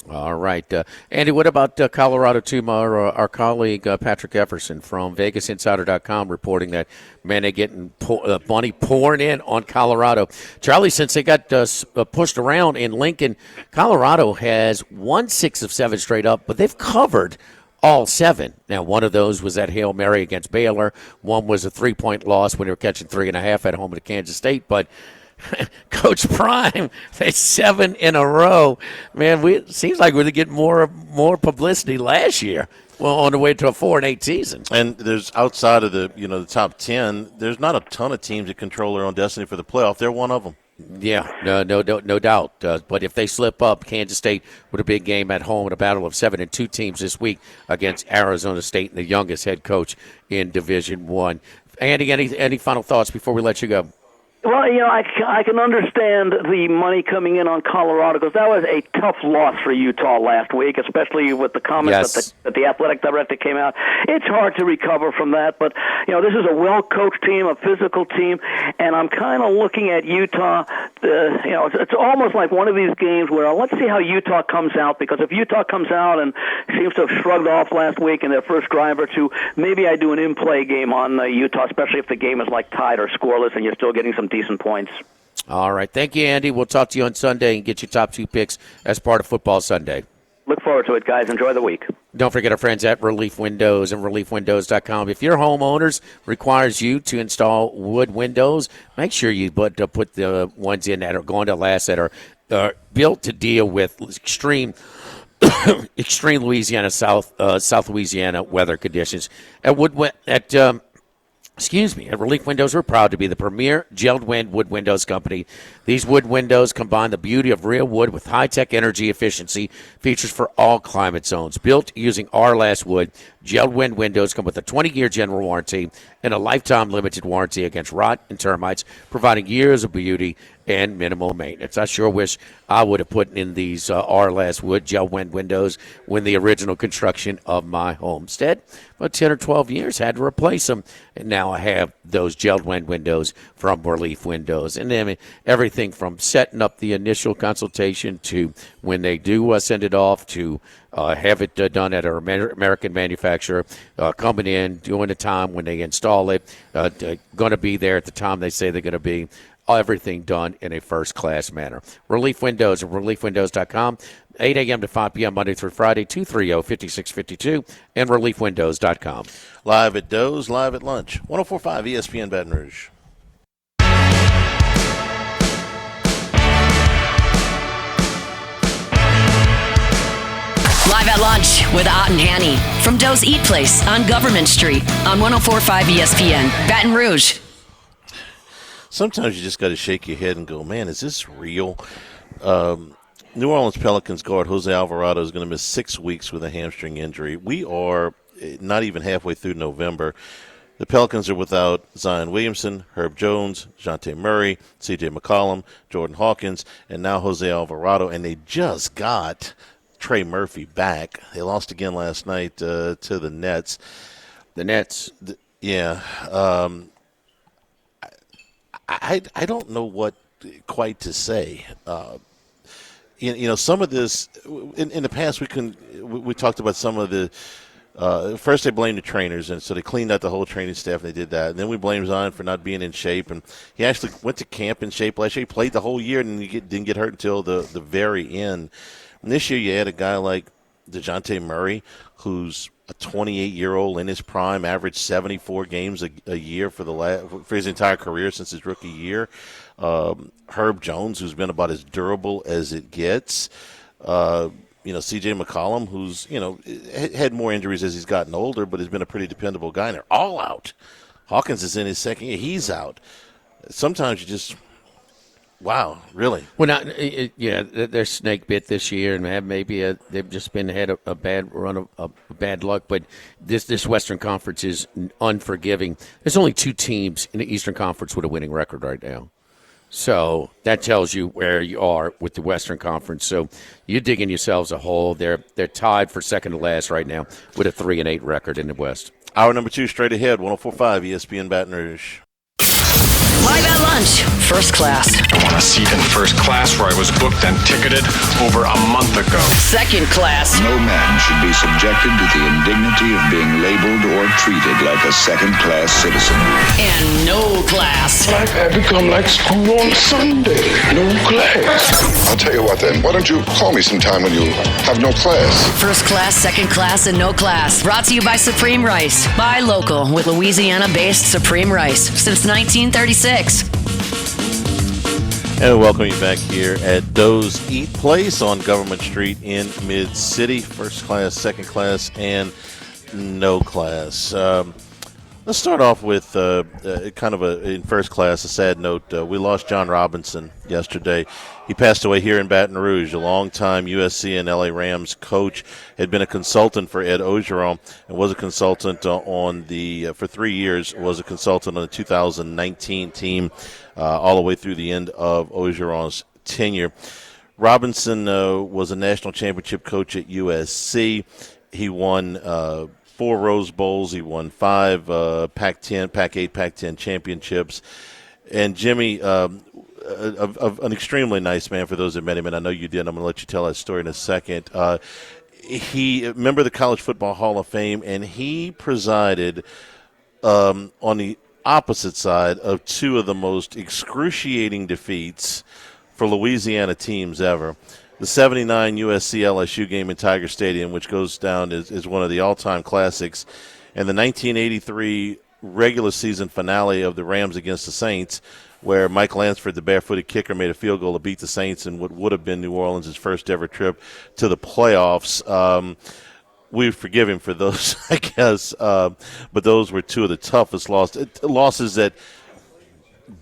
All right. Andy, what about Colorado too? Our colleague Patrick Efferson from VegasInsider.com reporting that, man, they're getting money pouring in on Colorado. Charlie, since they got pushed around in Lincoln, Colorado has won 6 of 7 straight up, but they've covered all 7. Now, one of those was that Hail Mary against Baylor. One was a 3-point loss when they were catching 3.5 at home to Kansas State, but Coach Prime, they 7 in a row. Man, it seems like we're getting more publicity last year. Well, on the way to a 4-8 season. And there's outside of the top 10, there's not a ton of teams that control their own destiny for the playoff. They're one of them. Yeah, no doubt. But if they slip up, Kansas State with a big game at home in a battle of 7-2 teams this week against Arizona State and the youngest head coach in Division I. Andy, any final thoughts before we let you go? Well, I can understand the money coming in on Colorado because that was a tough loss for Utah last week, especially with the comments that the athletic director came out. It's hard to recover from that, but this is a well-coached team, a physical team, and I'm kind of looking at Utah. It's almost like one of these games where let's see how Utah comes out, because if Utah comes out and seems to have shrugged off last week in their first drive or two, maybe I do an in-play game on Utah, especially if the game is like tied or scoreless and you're still getting some decent points. All right. Thank you, Andy. We'll talk to you on Sunday and get your top 2 picks as part of Football Sunday. Look forward to it, guys. Enjoy the week. Don't forget our friends at Relief Windows and ReliefWindows.com. If your homeowners requires you to install wood windows, make sure you put the ones in that are going to last, that are built to deal with extreme Louisiana, South Louisiana weather conditions. At Relief Windows, we're proud to be the premier gelled wood windows company. These wood windows combine the beauty of real wood with high-tech energy efficiency features for all climate zones. Built using our last wood, gelled windows come with a 20-year general warranty and a lifetime limited warranty against rot and termites, providing years of beauty and minimal maintenance. I sure wish I would have put in these our last wood gel windows when the original construction of my homestead. But 10 or 12 years, had to replace them. And now I have those gelled windows from Relief Windows. And then everything from setting up the initial consultation to when they do send it off to have it done at our American manufacturer, coming in, doing the time when they install it, going to be there at the time they say they're going to be. Everything done in a first-class manner. Relief Windows at ReliefWindows.com, 8 a.m. to 5 p.m. Monday through Friday, 230-5652, and ReliefWindows.com. Live at Doe's, live at lunch. 104.5 ESPN Baton Rouge. Live at lunch with Ott and Hanny from Doe's Eat Place on Government Street on 104.5 ESPN Baton Rouge. Sometimes you just got to shake your head and go, man, is this real? New Orleans Pelicans guard Jose Alvarado is going to miss 6 weeks with a hamstring injury. We are not even halfway through November. The Pelicans are without Zion Williamson, Herb Jones, Dejounte Murray, C.J. McCollum, Jordan Hawkins, and now Jose Alvarado. And they just got Trey Murphy back. They lost again last night to the Nets. The Nets. Yeah. I don't know what quite to say. Some of this in the past we talked about some of the first they blamed the trainers, and so they cleaned out the whole training staff, and they did that. And then we blamed Zion for not being in shape, and he actually went to camp in shape last year. He played the whole year, and didn't get hurt until the very end. And this year you had a guy like DeJounte Murray, who's a 28-year-old in his prime, averaged 74 games a year for his entire career since his rookie year. Herb Jones, who's been about as durable as it gets. C.J. McCollum, who's, had more injuries as he's gotten older, but has been a pretty dependable guy. And they're all out. Hawkins is in his second year. He's out. Sometimes you just, wow, really? Well, they're snake bit this year, and they've just had a bad run of bad luck. But this Western Conference is unforgiving. There's only 2 teams in the Eastern Conference with a winning record right now. So that tells you where you are with the Western Conference. So you're digging yourselves a hole. They're tied for second to last right now with a 3-8 record in the West. Hour number 2 straight ahead, 104.5 ESPN Baton Rouge. Live at lunch, first class. I want a seat in first class where I was booked and ticketed over a month ago. Second class. No man should be subjected to the indignity of being labeled or treated like a second-class citizen. And no class. Life had become like school on Sunday. No class. I'll tell you what then. Why don't you call me sometime when you have no class? First class, second class, and no class. Brought to you by Supreme Rice. Buy local with Louisiana-based Supreme Rice since 1936. And welcome you back here at Doe's Eat Place on Government Street in Mid-City. First class, second class, and no class. Let's start off with in first class, a sad note. We lost John Robinson yesterday. He passed away here in Baton Rouge, a longtime USC and LA Rams coach, had been a consultant for Ed Ogeron, and was a consultant for 3 years, was a consultant on the 2019 team all the way through the end of Ogeron's tenure. Robinson was a national championship coach at USC. He won 4 Rose Bowls. He won 5 Pac-10, Pac-8, Pac-10 championships. And Jimmy, an extremely nice man for those that met him, and I know you did. I'm going to let you tell that story in a second. He a member of the College Football Hall of Fame, and he presided on the opposite side of 2 of the most excruciating defeats for Louisiana teams ever. The 79 USC LSU game in Tiger Stadium, which goes down as one of the all-time classics, and the 1983 regular season finale of the Rams against the Saints, where Mike Lansford, the barefooted kicker, made a field goal to beat the Saints in what would have been New Orleans' first ever trip to the playoffs. We forgive him for those, I guess, but those were 2 of the toughest losses that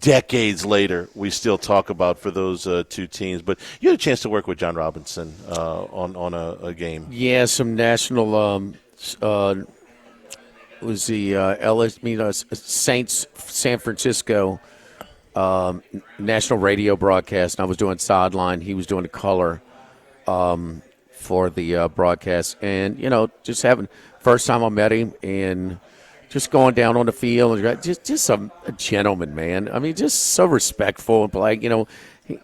decades later we still talk about for those 2 teams. But you had a chance to work with John Robinson on a game. Yeah, some national was the Saints San Francisco national radio broadcast, and I was doing sideline. He was doing the color for the broadcast, and just having first time I met him and just going down on the field, and just a gentleman, man. I mean, just so respectful and polite. I don't know. He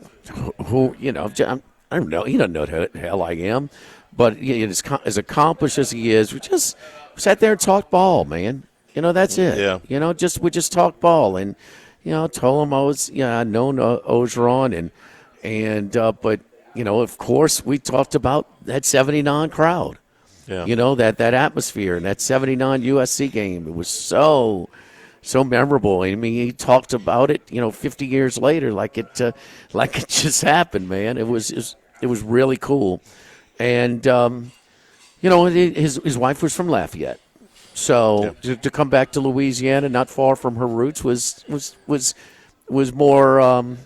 doesn't know who the hell I am, but as accomplished as he is, we just sat there and talked ball, man. That's it. Yeah. We just talked ball, and told him I known Ogeron, but of course we talked about that 79 crowd. Yeah. That atmosphere and that 79 USC game. It was so memorable. I mean, he talked about it, 50 years later, like it just happened, man. It was really cool. And his wife was from Lafayette. So to come back to Louisiana, not far from her roots, was more,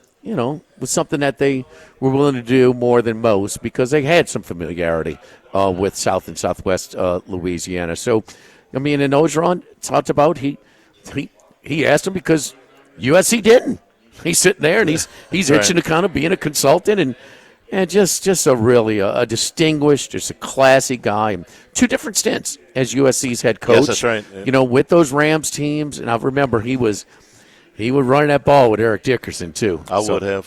was something that they were willing to do more than most because they had some familiarity with South and Southwest Louisiana. So, I mean, and Ogeron talked about he asked him because USC didn't. He's sitting there and he's itching to kind of being a consultant and just a really a distinguished, just a classy guy. And 2 different stints as USC's head coach. Yes, that's right. Yeah. With those Rams teams, and I remember he would run that ball with Eric Dickerson too. I would have.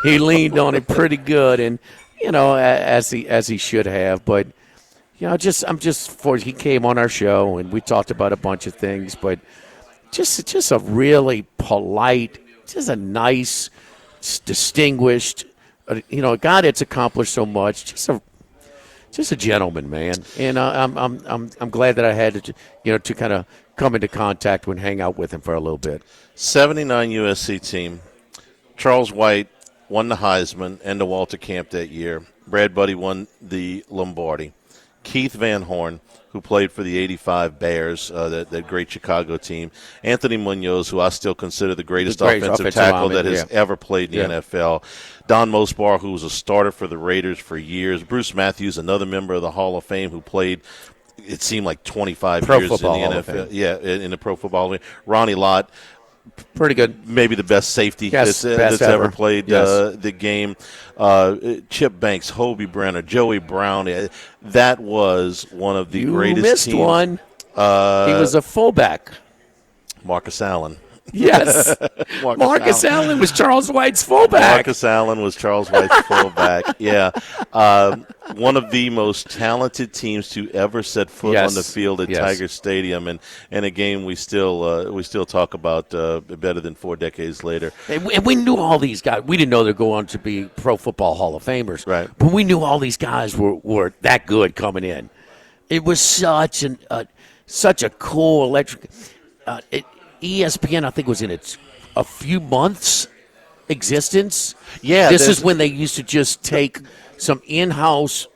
he leaned on it pretty good, and as he should have. But I'm just for he came on our show and we talked about a bunch of things, but just a really polite, just a nice, distinguished, a guy that's accomplished so much. Just a gentleman, man. And I'm glad that I had to kind of come into contact and hang out with him for a little bit. 79 USC team. Charles White won the Heisman and the Walter Camp that year. Brad Buddy won the Lombardi. Keith Van Horn, who played for the 85 Bears, that great Chicago team. Anthony Munoz, who I still consider the greatest offensive tackle that has ever played in the NFL. Don Mosbar, who was a starter for the Raiders for years. Bruce Matthews, another member of the Hall of Fame who played, it seemed like 25 years in the NFL. Yeah, in the Pro Football Hall of Fame. Ronnie Lott. Pretty good. Maybe the best safety that's ever played the game. Chip Banks, Hobie Brenner, Joey Brown. That was one of the greatest teams. You missed one. He was a fullback. Marcus Allen. Yes. Marcus Allen was Charles White's fullback. Marcus Allen was Charles White's fullback. Yeah. One of the most talented teams to ever set foot on the field at Tiger Stadium, and a game we still talk about better than 4 decades later. And we knew all these guys. We didn't know they're going to be Pro Football Hall of Famers. Right. But we knew all these guys were that good coming in. It was such a cool electric. ESPN, I think, was in its a few months existence. Yeah, this is when they used to just take some in-house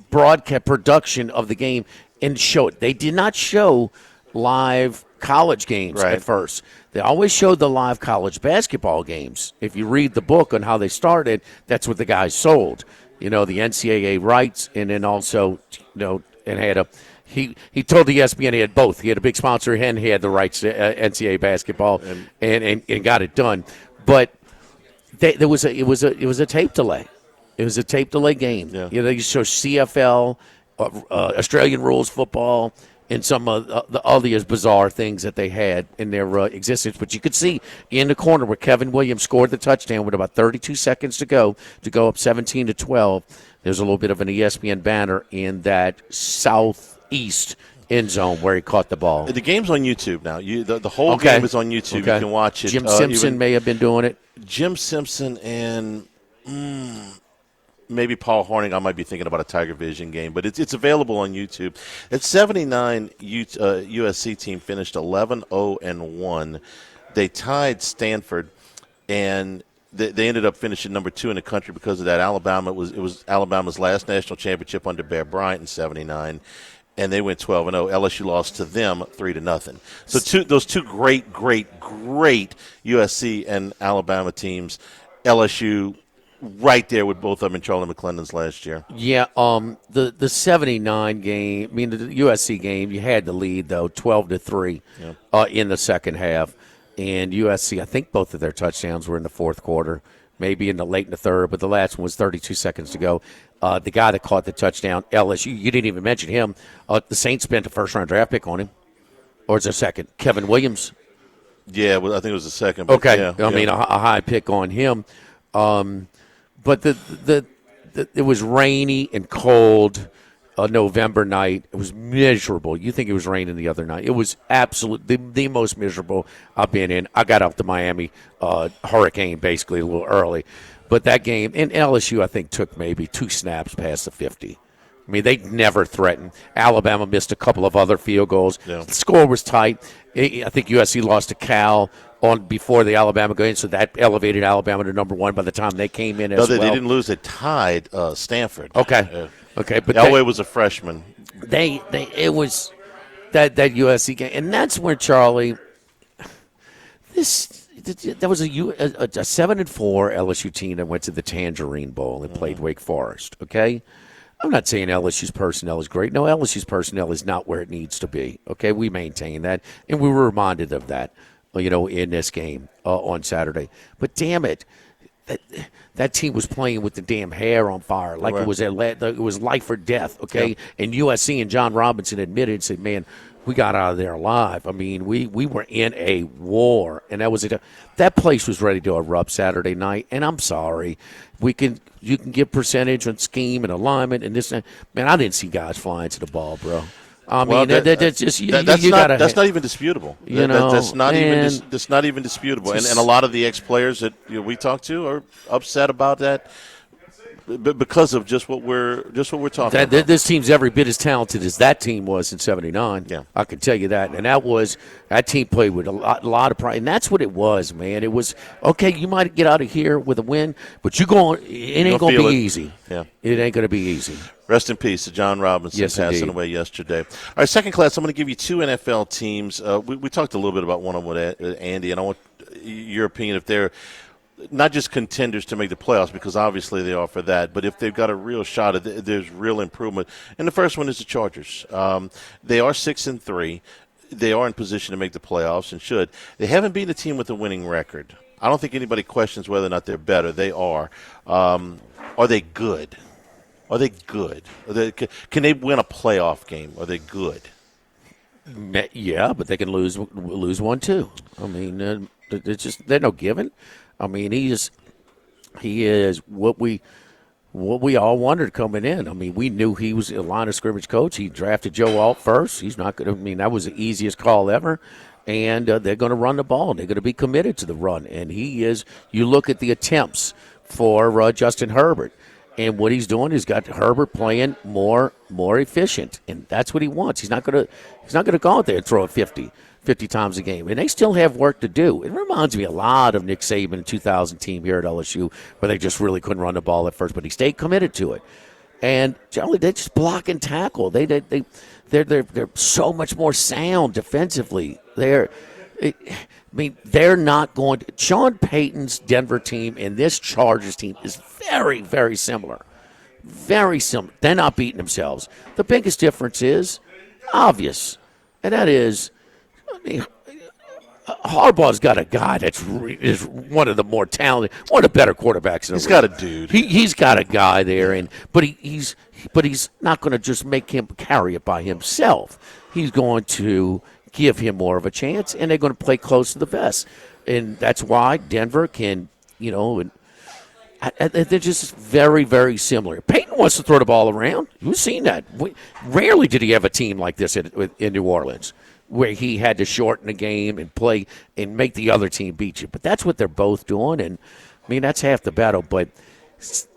broadcast production of the game and show it. They did not show live college games at first. They always showed the live college basketball games. If you read the book on how they started, that's what the guys sold. The NCAA rights, and then also, and had a. He told the ESPN he had both. He had a big sponsor and he had the rights to NCAA basketball and got it done. But it was a tape delay. It was a tape delay game. Yeah. They used to show CFL, Australian rules football, and some of all the bizarre things that they had in their existence. But you could see in the corner where Kevin Williams scored the touchdown with about 32 seconds to go up 17-12. There's a little bit of an ESPN banner in that southeast end zone where he caught the ball. The game's on YouTube now. The whole game is on YouTube. Okay. You can watch it. Jim Simpson may have been doing it. Jim Simpson and maybe Paul Hornung. I might be thinking about a Tiger Vision game, but it's available on YouTube. That 79 USC team finished 11-0-1. They tied Stanford, and they ended up finishing number 2 in the country because of that. It was Alabama's last national championship under Bear Bryant in 79, and they went 12-0. LSU lost to them 3-0. So those two great USC and Alabama teams. LSU right there with both of them in Charlie McClendon's last year. Yeah, the 79 game, the USC game, you had the lead though, 12-3 in the second half. And USC, I think both of their touchdowns were in the fourth quarter, maybe in the third, but the last one was 32 seconds to go. The guy that caught the touchdown, LSU, you didn't even mention him. The Saints spent a first-round draft pick on him. Or is it a second? Kevin Williams? Yeah, well, I think it was the second. Okay, yeah, a high pick on him. But it was rainy and cold. November night. It was miserable. You think it was raining the other night. It was absolutely the most miserable I've been in. I got out to Miami hurricane basically a little early. But that game, and LSU, I think, took maybe 2 snaps past the 50. They never threatened. Alabama missed a couple of other field goals. Yeah. The score was tight. I think USC lost to Cal before the Alabama game, so that elevated Alabama to number 1 by the time they came in as well. They didn't lose. They tied Stanford. Okay. Okay, but Elway was a freshman. It was that USC game, and that's where Charlie. That was a 7-4 LSU team that went to the Tangerine Bowl and played Wake Forest. Okay, I'm not saying LSU's personnel is great. No, LSU's personnel is not where it needs to be. Okay, we maintain that, and we were reminded of that, in this game on Saturday. But damn it. That team was playing with the damn hair on fire, like it was life or death, okay? Yeah. And USC and John Robinson admitted and said, man, We got out of there alive. I mean, we were in a war, and that was it. That place was ready to erupt Saturday night. And I'm sorry, you can give percentage on scheme and alignment and this. Man, I didn't see guys flying to the ball, bro. I mean, that's just that's not even disputable. That's not even disputable. And a lot of the ex-players that we talk to are upset about that. Because of just what we're talking about. This team's every bit as talented as that team was in '79. Yeah, I can tell you that. And that team played with a lot of pride, and that's what it was, man. It was okay. You might get out of here with a win, but it ain't going to be easy. Yeah, it ain't going to be easy. Rest in peace to John Robinson, passing away yesterday. All right, second class. I'm going to give you two NFL teams. We talked a little bit about one of them with Andy, and I want your opinion if they're not just contenders to make the playoffs, because obviously they are for that, but if they've got a real shot at there's real improvement. And the first one is the Chargers. They are 6-3. They are in position to make the playoffs and should. They haven't beaten a team with a winning record. I don't think anybody questions whether or not they're better. They are. Are they good? Are they good? Can they win a playoff game? Are they good? Yeah, but they can lose one too. I mean, they're no given. I mean, he is what we all wondered coming in. I mean, we knew he was a line of scrimmage coach. He drafted Joe Alt first. He's not going to. I mean, that was the easiest call ever. And they're going to run the ball. They're going to be committed to the run. And he is. You look at the attempts for Justin Herbert, and what he's doing is got Herbert playing more efficient, and that's what he wants. He's not going to go out there and throw it 50 times a game. And they still have work to do. It reminds me a lot of Nick Saban in 2000 team here at LSU, where they just really couldn't run the ball at first, but he stayed committed to it. And generally, they just block and tackle. They're so much more sound defensively. They're not going to. Sean Payton's Denver team and this Chargers team is very, very similar. Very similar. They're not beating themselves. The biggest difference is obvious, and that is, I mean, Harbaugh's got a guy is one of the more talented, one of the better quarterbacks in the He's got a dude. He's got a guy there, but he's not going to just make him carry it by himself. He's going to give him more of a chance, and they're going to play close to the vest. And that's why Denver can, they're just very, very similar. Peyton wants to throw the ball around. You've seen that. Rarely did he have a team like this in New Orleans, where he had to shorten the game and play and make the other team beat you. But that's what they're both doing, and, I mean, that's half the battle. But this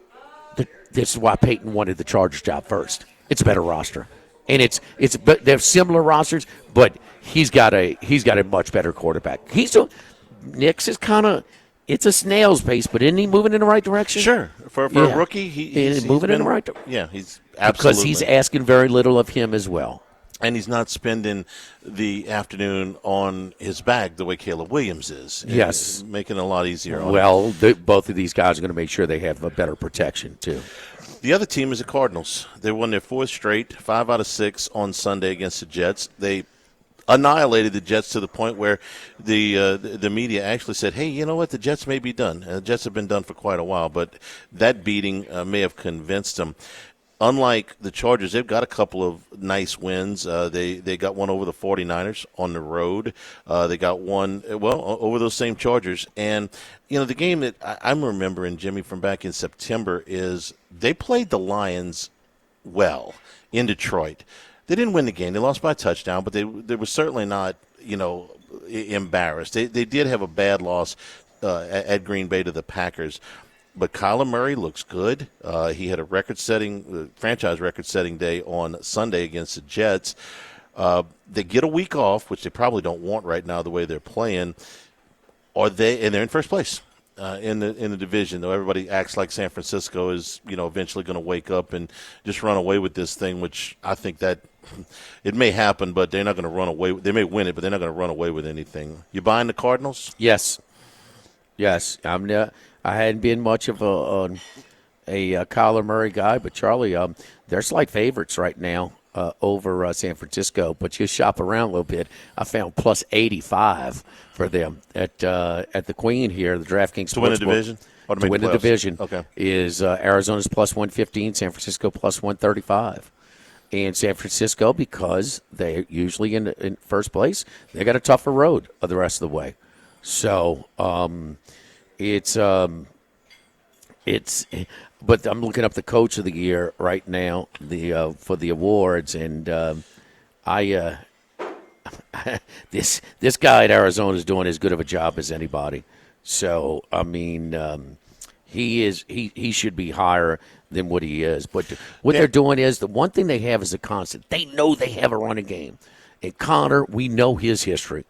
is why Peyton wanted the Chargers job first. It's a better roster. And but they're similar rosters, but he's got a much better quarterback. Nick's is kind of – it's a snail's pace, but isn't he moving in the right direction? Sure. For a rookie, he's moving in the right direction. Yeah, he's absolutely. Because he's asking very little of him as well. And he's not spending the afternoon on his back the way Caleb Williams is. Yes. Making it a lot easier on him. Both of these guys are going to make sure they have a better protection, too. The other team is the Cardinals. They won their fourth straight, 5 out of 6 on Sunday against the Jets. They annihilated the Jets to the point where the media actually said, hey, you know what, the Jets may be done. The Jets have been done for quite a while, but that beating may have convinced them. Unlike the Chargers, they've got a couple of nice wins. They got one over the 49ers on the road. They got one, over those same Chargers. And, the game that I'm remembering, Jimmy, from back in September is they played the Lions well in Detroit. They didn't win the game. They lost by a touchdown, but they were certainly not, embarrassed. They did have a bad loss at Green Bay to the Packers. But Kyler Murray looks good. He had a franchise record-setting day on Sunday against the Jets. They get a week off, which they probably don't want right now the way they're playing. And they're in first place in the division. Though everybody acts like San Francisco is, eventually going to wake up and just run away with this thing, which I think that it may happen, but they're not going to run away. They may win it, but they're not going to run away with anything. You buying the Cardinals? Yes. I hadn't been much of a Kyler Murray guy, but Charlie, they're slight favorites right now over San Francisco. But you shop around a little bit. I found plus 85 for them at the Queen here, the DraftKings to win the division. To win the division, okay. Is Arizona's plus 115, San Francisco plus 135. And San Francisco, because they're usually in first place, they got a tougher road the rest of the way. So it's but I'm looking up the coach of the year right now for the awards, and this guy at Arizona is doing as good of a job as anybody. So I mean, he should be higher than what he is. But what they're doing is the one thing they have is a constant. They know they have a running game, and Connor, we know his history.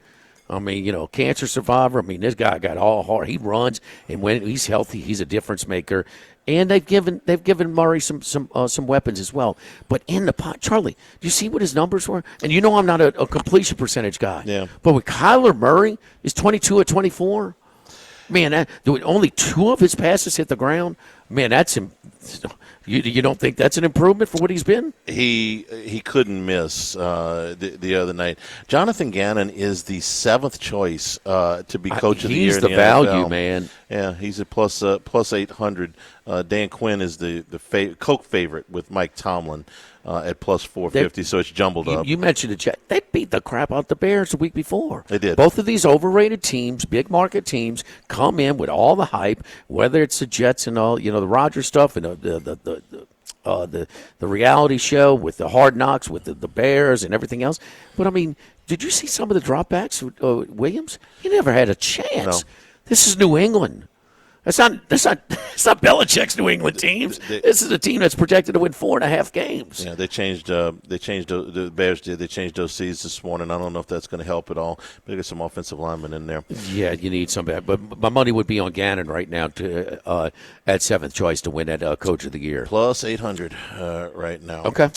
I mean, cancer survivor. I mean, this guy got all hard. He runs, and when he's healthy, he's a difference maker. And they've given Murray some weapons as well. But in the pot, Charlie, do you see what his numbers were? And I'm not a completion percentage guy. Yeah. But with Kyler Murray is 22 of 24. Man, only 2 of his passes hit the ground. Man, that's him. You don't think that's an improvement for what he's been? He couldn't miss the other night. Jonathan Gannon is the 7th choice to be coach of the year. He's in the value, NFL. man. Yeah, he's at plus 800. Dan Quinn is the Coke favorite with Mike Tomlin at plus 450. So it's jumbled up. You mentioned it. They beat the crap out the Bears the week before. They did. Both of these overrated teams, big market teams, come in with all the hype. Whether it's the Jets and all, the Rodgers stuff and the reality show with the Hard Knocks with the Bears and everything else. But I mean, did you see some of the dropbacks with Williams? He never had a chance. No. This is New England. That's not Belichick's New England teams. This is a team that's projected to win 4.5 games. Yeah, they changed the Bears did. They changed OCs this morning. I don't know if that's going to help at all. But they got some offensive linemen in there. Yeah, you need some. But my money would be on Gannon right now to at 7th choice to win that Coach of the Year. Plus 800 right now. Okay.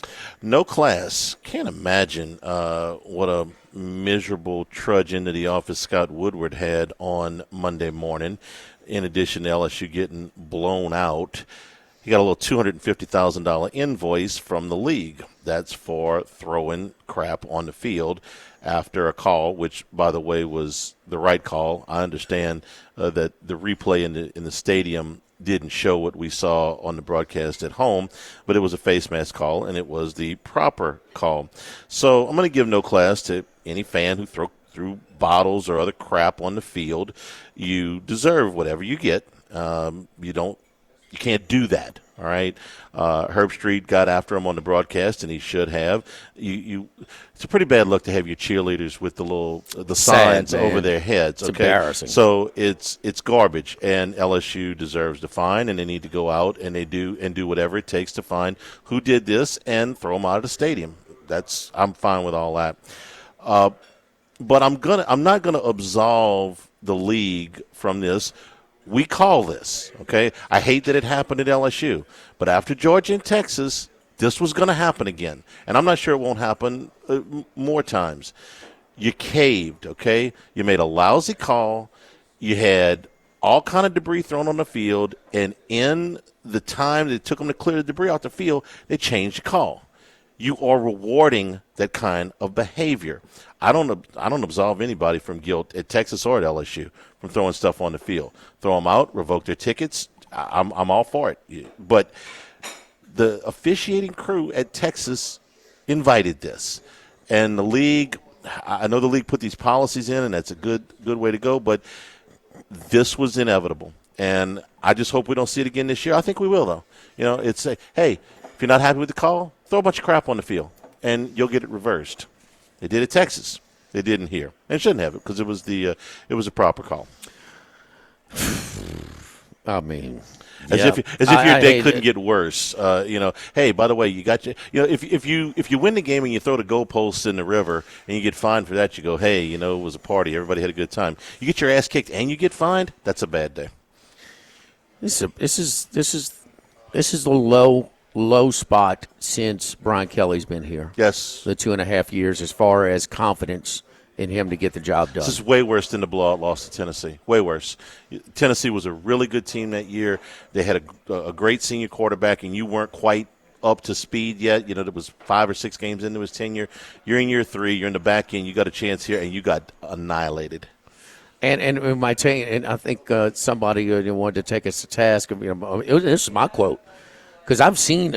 No class. Can't imagine what a miserable trudge into the office Scott Woodward had on Monday morning. In addition to LSU getting blown out, he got a little $250,000 invoice from the league. That's for throwing crap on the field after a call, which, by the way, was the right call. I understand that the replay in the stadium didn't show what we saw on the broadcast at home, but it was a face mask call, and it was the proper call. So I'm going to give no class to any fan who threw bottles or other crap on the field. You deserve whatever you get. You can't do that. All right. Herb Street got after him on the broadcast, and he should have. It's a pretty bad look to have your cheerleaders with the signs over their heads. It's okay? embarrassing. So it's garbage, and LSU deserves the fine, and they need to go out and do whatever it takes to find who did this and throw them out of the stadium. I'm fine with all that. But I'm not gonna absolve the league from this. We call this, okay? I hate that it happened at LSU, but after Georgia and Texas, this was going to happen again, and I'm not sure it won't happen more times. You caved, okay? You made a lousy call. You had all kind of debris thrown on the field, and in the time that it took them to clear the debris off the field, they changed the call. You are rewarding that kind of behavior. I don't absolve anybody from guilt at Texas or at LSU from throwing stuff on the field. Throw them out, revoke their tickets. I'm all for it. But the officiating crew at Texas invited this, and the league. I know the league put these policies in, and that's a good way to go. But this was inevitable, and I just hope we don't see it again this year. I think we will, though. It's hey, if you're not happy with the call, throw a bunch of crap on the field, and you'll get it reversed. They did it Texas. They didn't here. And shouldn't have it because it was a proper call. I mean, as if your day couldn't get worse. Hey, by the way, you got if you win the game and you throw the goalposts in the river and you get fined for that, you go, hey, it was a party. Everybody had a good time. You get your ass kicked and you get fined. That's a bad day. This is the low spot since Brian Kelly's been here. Yes. The 2.5 years as far as confidence in him to get the job done. This is way worse than the blowout loss to Tennessee. Way worse. Tennessee was a really good team that year. They had a great senior quarterback, and you weren't quite up to speed yet. There was 5 or 6 games into his tenure. You're in year 3. You're in the back end. You got a chance here, and you got annihilated. And my team, and I think somebody wanted to take us to task. This is my quote. Because I've seen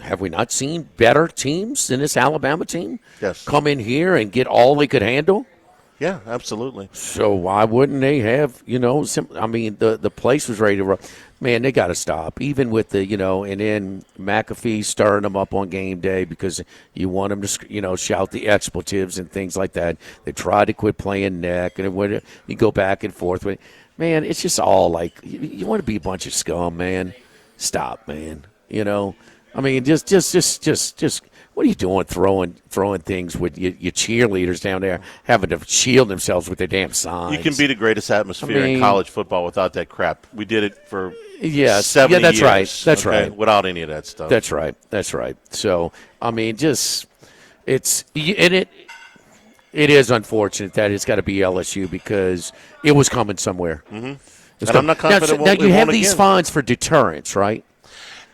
have we not seen better teams than this Alabama team? Yes. Come in here and get all they could handle? Yeah, absolutely. So why wouldn't they have, the place was ready to roll. Man, they got to stop. Even with the, and then McAfee stirring them up on game day because you want them to, shout the expletives and things like that. They try to quit playing neck and you go back and forth with. Man, it's just all like, you want to be a bunch of scum, man. Stop, man. Just what are you doing throwing things with your cheerleaders down there having to shield themselves with their damn signs? You can be the greatest atmosphere in college football without that crap. We did it for 70 that's years. Right. That's right. Without any of that stuff. That's right. So, it is unfortunate that it's got to be LSU because it was coming somewhere. Mm-hmm. I'm not confident. Now you have these fines for deterrence, right?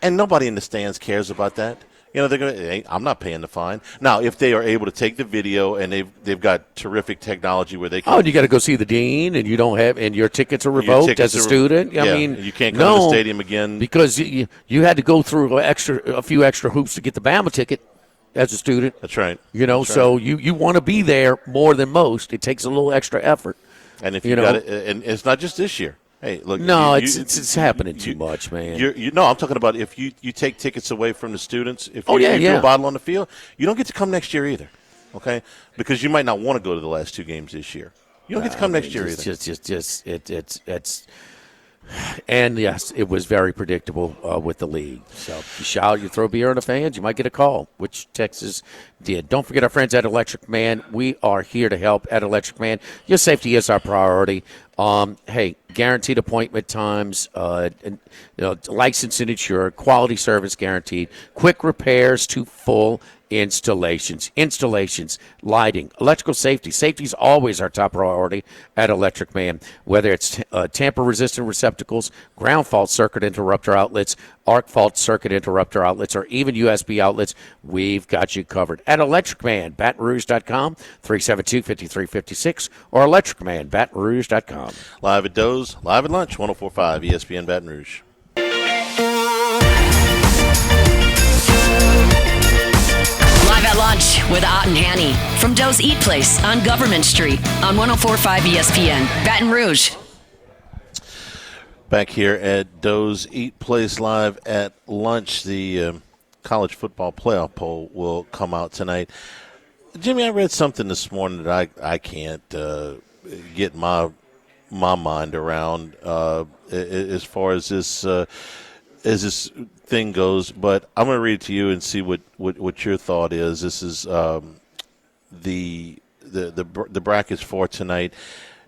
And nobody in the stands cares about that. They're going to. I'm not paying the fine. Now, if they are able to take the video and they've got terrific technology where they can. Oh, and you got to go see the dean, and you don't have, and your tickets are revoked as a student. You can't come to the stadium again because you had to go through a few extra hoops to get the Bama ticket as a student. That's right. So you want to be there more than most. It takes a little extra effort. And if you got it, and it's not just this year. Hey, look. No, it's happening too much, man. No, I'm talking about if you take tickets away from the students. If you do a bottle on the field, you don't get to come next year either. Okay, because you might not want to go to the last 2 games this year. You don't get to come next year either. It's. And yes, it was very predictable with the league. So you shout, you throw beer on the fans, you might get a call, which Texas did. Don't forget our friends at Electric Man. We are here to help at Electric Man. Your safety is our priority. Hey, guaranteed appointment times, licensed and insured, quality service guaranteed, quick repairs to full installations, lighting, electrical safety. Safety is always our top priority at Electric Man, whether it's tamper-resistant receptacles, ground fault circuit interrupter outlets, arc fault circuit interrupter outlets, or even USB outlets. We've got you covered. At Electric Man, BatonRouge.com, 372-5356, or ElectricMan, BatonRouge.com. Live at Doe's, live at lunch, 104.5 ESPN Baton Rouge. Live at lunch with Ott and Hanny from Doe's Eat Place on Government Street on 104.5 ESPN, Baton Rouge. Back here at Doe's Eat Place live at lunch. The college football playoff poll will come out tonight. Jimmy, I read something this morning that I can't get my mind around as far as this thing goes, but I'm going to read it to you and see what your thought is. This is the brackets for tonight.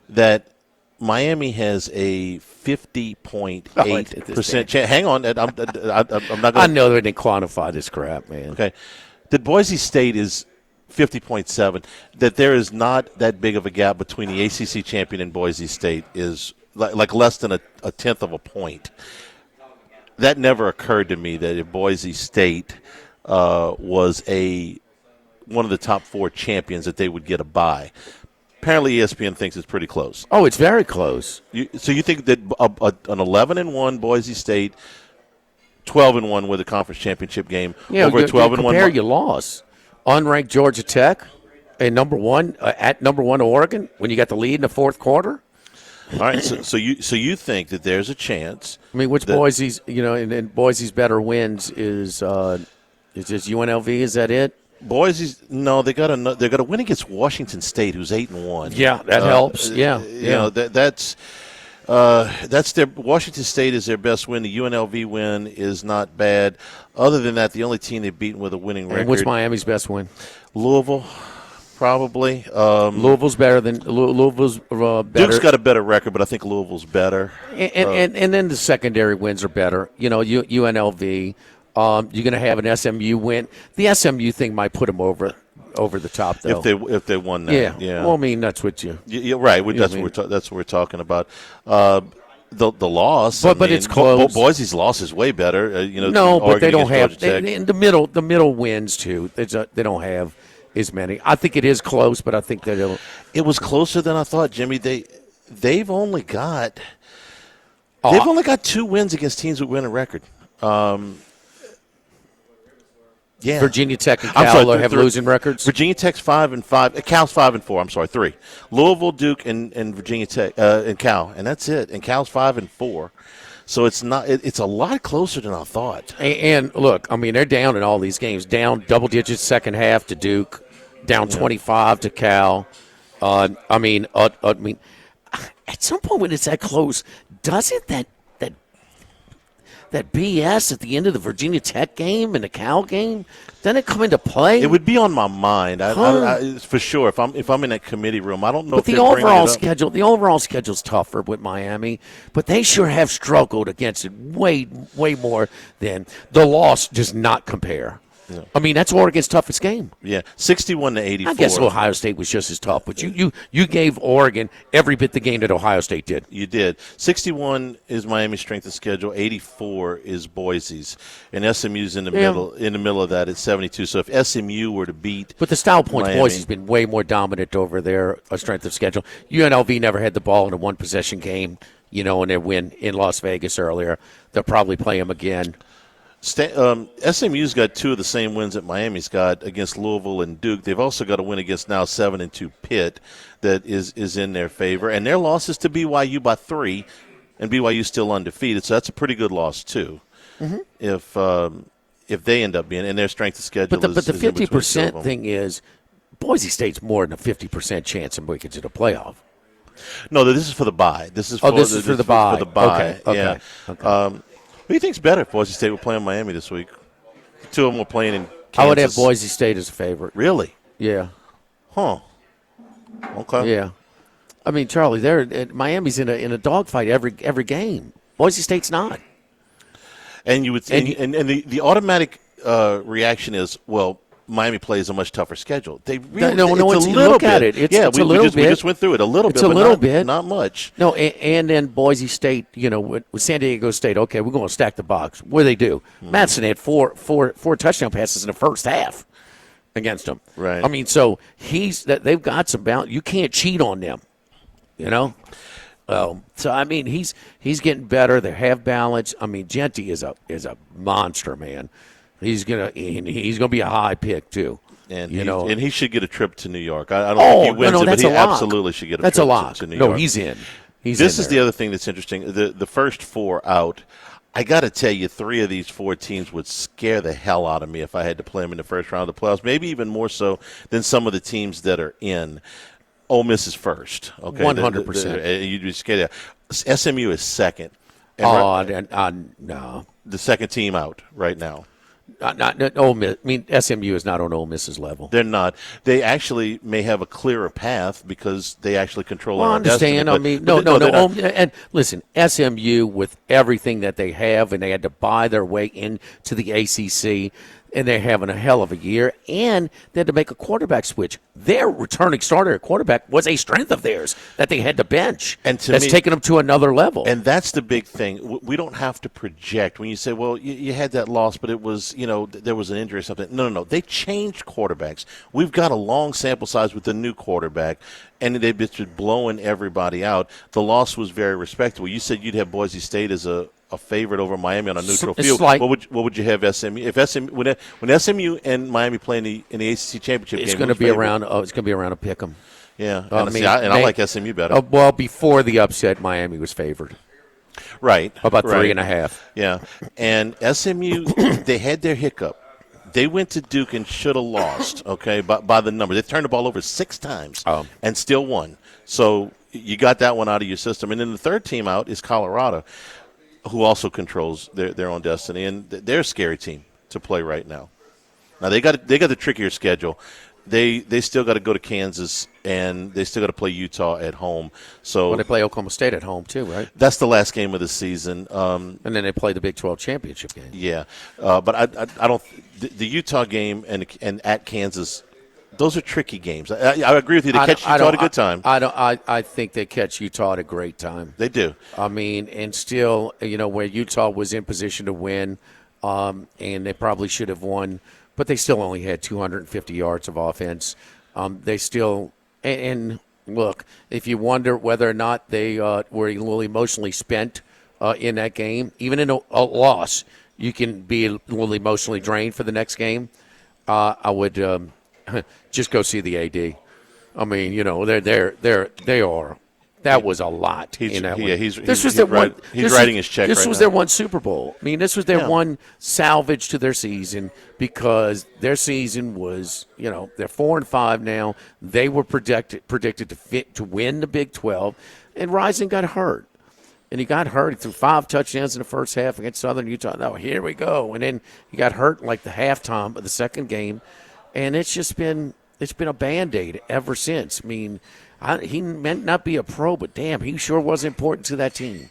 That Miami has a 50.8% chance. Hang on, I'm not going. I know they didn't quantify this crap, man. Okay, that Boise State is 50.7. That there is not that big of a gap between the ACC champion and Boise State is like less than a tenth of a point. That never occurred to me that if Boise State was one of the top 4 champions that they would get a bye. Apparently ESPN thinks it's pretty close. Oh, it's very close. So you think that an 11-1 Boise State, 12-1 with a conference championship game over a 12-1? Compare your loss. Unranked Georgia Tech and number 1 at number 1 Oregon when you got the lead in the fourth quarter. All right, so you think that there's a chance? I mean, Boise's and Boise's better wins is just UNLV? Is that it? Boise's they got a win against Washington State, who's 8-1. Yeah, that helps. Yeah, that's their Washington State is their best win. The UNLV win is not bad. Other than that, the only team they've beaten with a winning record. And what's Miami's best win? Louisville. Probably. Louisville's better than Louisville's better. Duke's got a better record, but I think Louisville's better. And then the secondary wins are better. UNLV. You're going to have an SMU win. The SMU thing might put them over the top, though. If they won that, yeah. Well, I mean, that's what you. You're right. That's what we're talking about. The loss, but it's close. Boise's loss is way better. No, but they don't have in the middle wins too. They don't have as many. I think it is close, but I think that it was closer than I thought, Jimmy. They've only got 2 wins against teams with winning record. Yeah. Virginia Tech and I'm Cal sorry, have losing records? Virginia Tech's 5-5. Cal's 5-4. I'm sorry, 3. Louisville, Duke, and Virginia Tech and Cal, and that's it. And Cal's 5-4. So it's not. It's a lot closer than I thought. And look, I mean, they're down in all these games. Down double digits second half to Duke. Down 25 to Cal. I mean, at some point when it's that close, doesn't that BS at the end of the Virginia Tech game and the Cal game, doesn't it come into play? It would be on my mind, I, for sure. If I'm in that committee room, I don't know. But if the overall schedule's tougher with Miami, but they sure have struggled against it way more than the loss does not compare. Yeah. I mean, that's Oregon's toughest game. Yeah, 61-84. I guess Ohio State was just as tough, but you gave Oregon every bit the game that Ohio State did. You did. 61 is Miami's strength of schedule. 84 is Boise's, and SMU's in the middle. In the middle of that, it's 72. So if SMU were to beat, but the style points, Miami, Boise's been way more dominant over their strength of schedule. UNLV never had the ball in a one possession game, and their win in Las Vegas earlier. They'll probably play them again. SMU's got 2 of the same wins that Miami's got against Louisville and Duke. They've also got a win against now 7-2 Pitt that is in their favor, and their loss is to BYU by 3, and BYU's still undefeated. So that's a pretty good loss too. Mm-hmm. If they end up being, and their strength of schedule. But the 50% thing is, Boise State's more than a 50% chance of making it to the playoff. No, this is for the bye. This is for the bye. For the bye. Okay. Yeah. Okay. Who do you think's better if Boise State were playing Miami this week? The 2 of them were playing in Kansas. I would have Boise State as a favorite. Really? Yeah. Huh. Okay. Yeah. I mean, Charlie, Miami's in a dogfight every game. Boise State's not. And you would, and the automatic reaction is, well, Miami plays a much tougher schedule. They really, no, it's a little look bit. at it. It's a little bit. We just went through it a little bit. It's a little bit, not much. No, and then Boise State, with San Diego State. Okay, we're going to stack the box. What do they do? Madsen had four touchdown passes in the first half against them. Right. I mean, so they've got some balance. You can't cheat on them. So I mean, he's getting better. They have balance. I mean, Genty is a monster, man. He's gonna be a high pick too, and he should get a trip to New York. I don't think he wins it, but he absolutely should get a trip to New York. No, he's in. This is the other thing that's interesting. The first 4 out. I got to tell you, 3 of these 4 teams would scare the hell out of me if I had to play them in the first round of the playoffs. Maybe even more so than some of the teams that are in. Ole Miss is first. Okay, 100%. You'd be scared. SMU is second. No. The second team out right now. Not Ole Miss. I mean, SMU is not on Ole Miss's level. They're not. They actually may have a clearer path because they actually control their own destiny. I understand. No. And listen, SMU with everything that they have, and they had to buy their way into the ACC, and they're having a hell of a year, and they had to make a quarterback switch. Their returning starter at quarterback was a strength of theirs that they had to bench. And that's taken them to another level. And that's the big thing. We don't have to project. When you say, well, you had that loss, but it was, there was an injury or something. No. They changed quarterbacks. We've got a long sample size with the new quarterback, and they've been blowing everybody out. The loss was very respectable. You said you'd have Boise State as a favorite over Miami on a neutral field. What would you have SMU? If SMU when SMU and Miami play in the ACC championship game, it's going to be around. It's going to be around a pick 'em. Yeah, I like SMU better. Well, before the upset, Miami was favored. Right, about 3.5. Yeah, and SMU they had their hiccup. They went to Duke and should have lost. Okay, by the number, they turned the ball over 6 times and still won. So you got that one out of your system. And then the third team out is Colorado, who also controls their own destiny, and they're a scary team to play right now. Now they got the trickier schedule. They still got to go to Kansas, and they still got to play Utah at home. So they play Oklahoma State at home too, right? That's the last game of the season, and then they play the Big 12 championship game. Yeah, but I don't. The Utah game and at Kansas. Those are tricky games. I agree with you. They catch Utah at a good time. I think they catch Utah at a great time. They do. I mean, and still, where Utah was in position to win, and they probably should have won, but they still only had 250 yards of offense. They still and look, if you wonder whether or not they were a little emotionally spent in that game, even in a loss, you can be a little emotionally drained for the next game. I would just go see the AD. I mean, they are. That was a lot in that one. He's writing his check. This right was now. their one Super Bowl. I mean, this was their one salvage to their season because their season was, they're 4-5 now. They were predicted to win the Big 12, and Rising got hurt. And he got hurt. He threw 5 touchdowns in the first half against Southern Utah. No, here we go. And then he got hurt like the halftime of the second game, and it's been a Band-Aid ever since. I mean, he meant not be a pro, but damn, he sure was important to that team.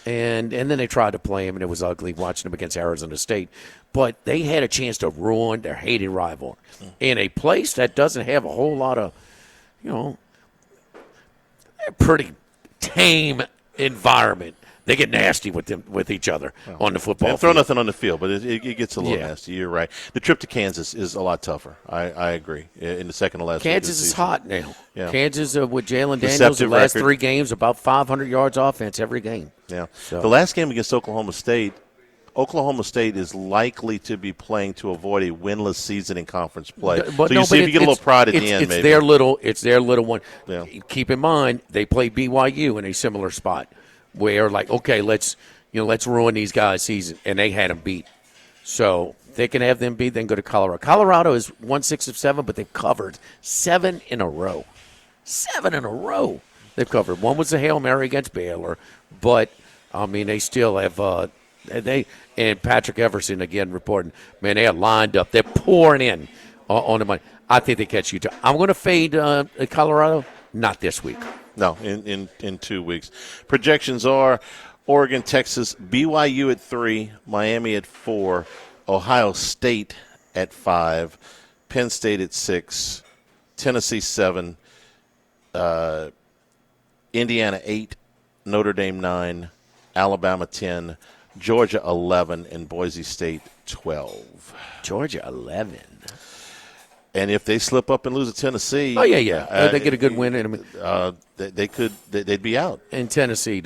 And then they tried to play him, and it was ugly watching him against Arizona State. But they had a chance to ruin their hated rival in a place that doesn't have a whole lot of, pretty tame environment. They get nasty with each other on the football field. Throw nothing on the field, but it gets a little nasty. You're right. The trip to Kansas is a lot tougher. I agree. In the second to last Kansas is hot now. Yeah. Kansas with Jalen Daniels, the last record. 3 games, about 500 yards offense every game. Yeah. So. The last game against Oklahoma State is likely to be playing to avoid a winless season in conference play. But so you see if you get a little pride at the end, maybe. It's their little one. Yeah. Keep in mind, they play BYU in a similar spot where, okay, let's ruin these guys' season, and they had them beat. So they can have them beat, then go to Colorado. Colorado is 1-6 of 7, but they've covered 7 in a row. 7 in a row they've covered. One was a Hail Mary against Baylor, but, I mean, they still have and Patrick Everson, again, reporting, man, they are lined up. They're pouring in on the money. I think they catch Utah. I'm going to fade Colorado, not this week. No, in 2 weeks. Projections are Oregon, Texas, BYU at 3, Miami at 4, Ohio State at 5, Penn State at 6, Tennessee 7, Indiana 8, Notre Dame 9, Alabama 10, Georgia 11, and Boise State 12. Georgia 11. And if they slip up and lose to Tennessee, they get a good win. They'd be out. And Tennessee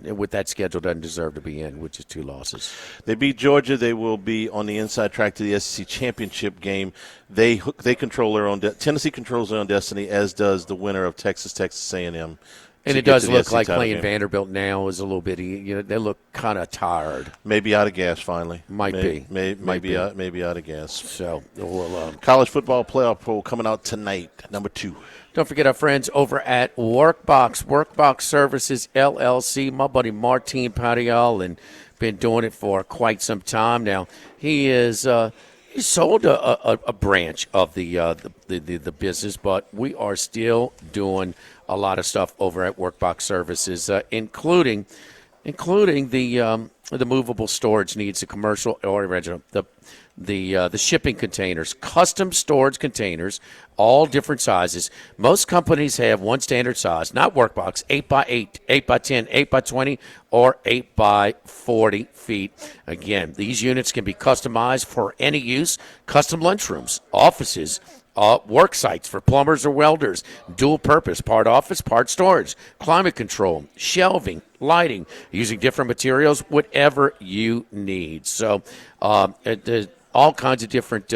with that schedule, doesn't deserve to be in, which is 2 losses. They beat Georgia. They will be on the inside track to the SEC championship game. They control their own. Tennessee controls their own destiny, as does the winner of Texas A&M. And it does look like playing game. Vanderbilt now is a little bit. They look kind of mired. Maybe out of gas finally. Maybe out of gas. So college football playoff poll coming out tonight, number 2. Don't forget our friends over at Workbox Services LLC. My buddy Martin Padial, and been doing it for quite some time now. He is. He sold a branch of the business, but we are still doing a lot of stuff over at Workbox Services, including the movable storage needs, the commercial or original, the shipping containers, custom storage containers, all different sizes. Most companies have one standard size, not Workbox, 8x8, 8x10, 8x20, or 8x40 feet. Again, these units can be customized for any use, custom lunchrooms, offices, work sites for plumbers or welders, dual purpose, part office, part storage, climate control, shelving, lighting, using different materials, whatever you need. So all kinds of different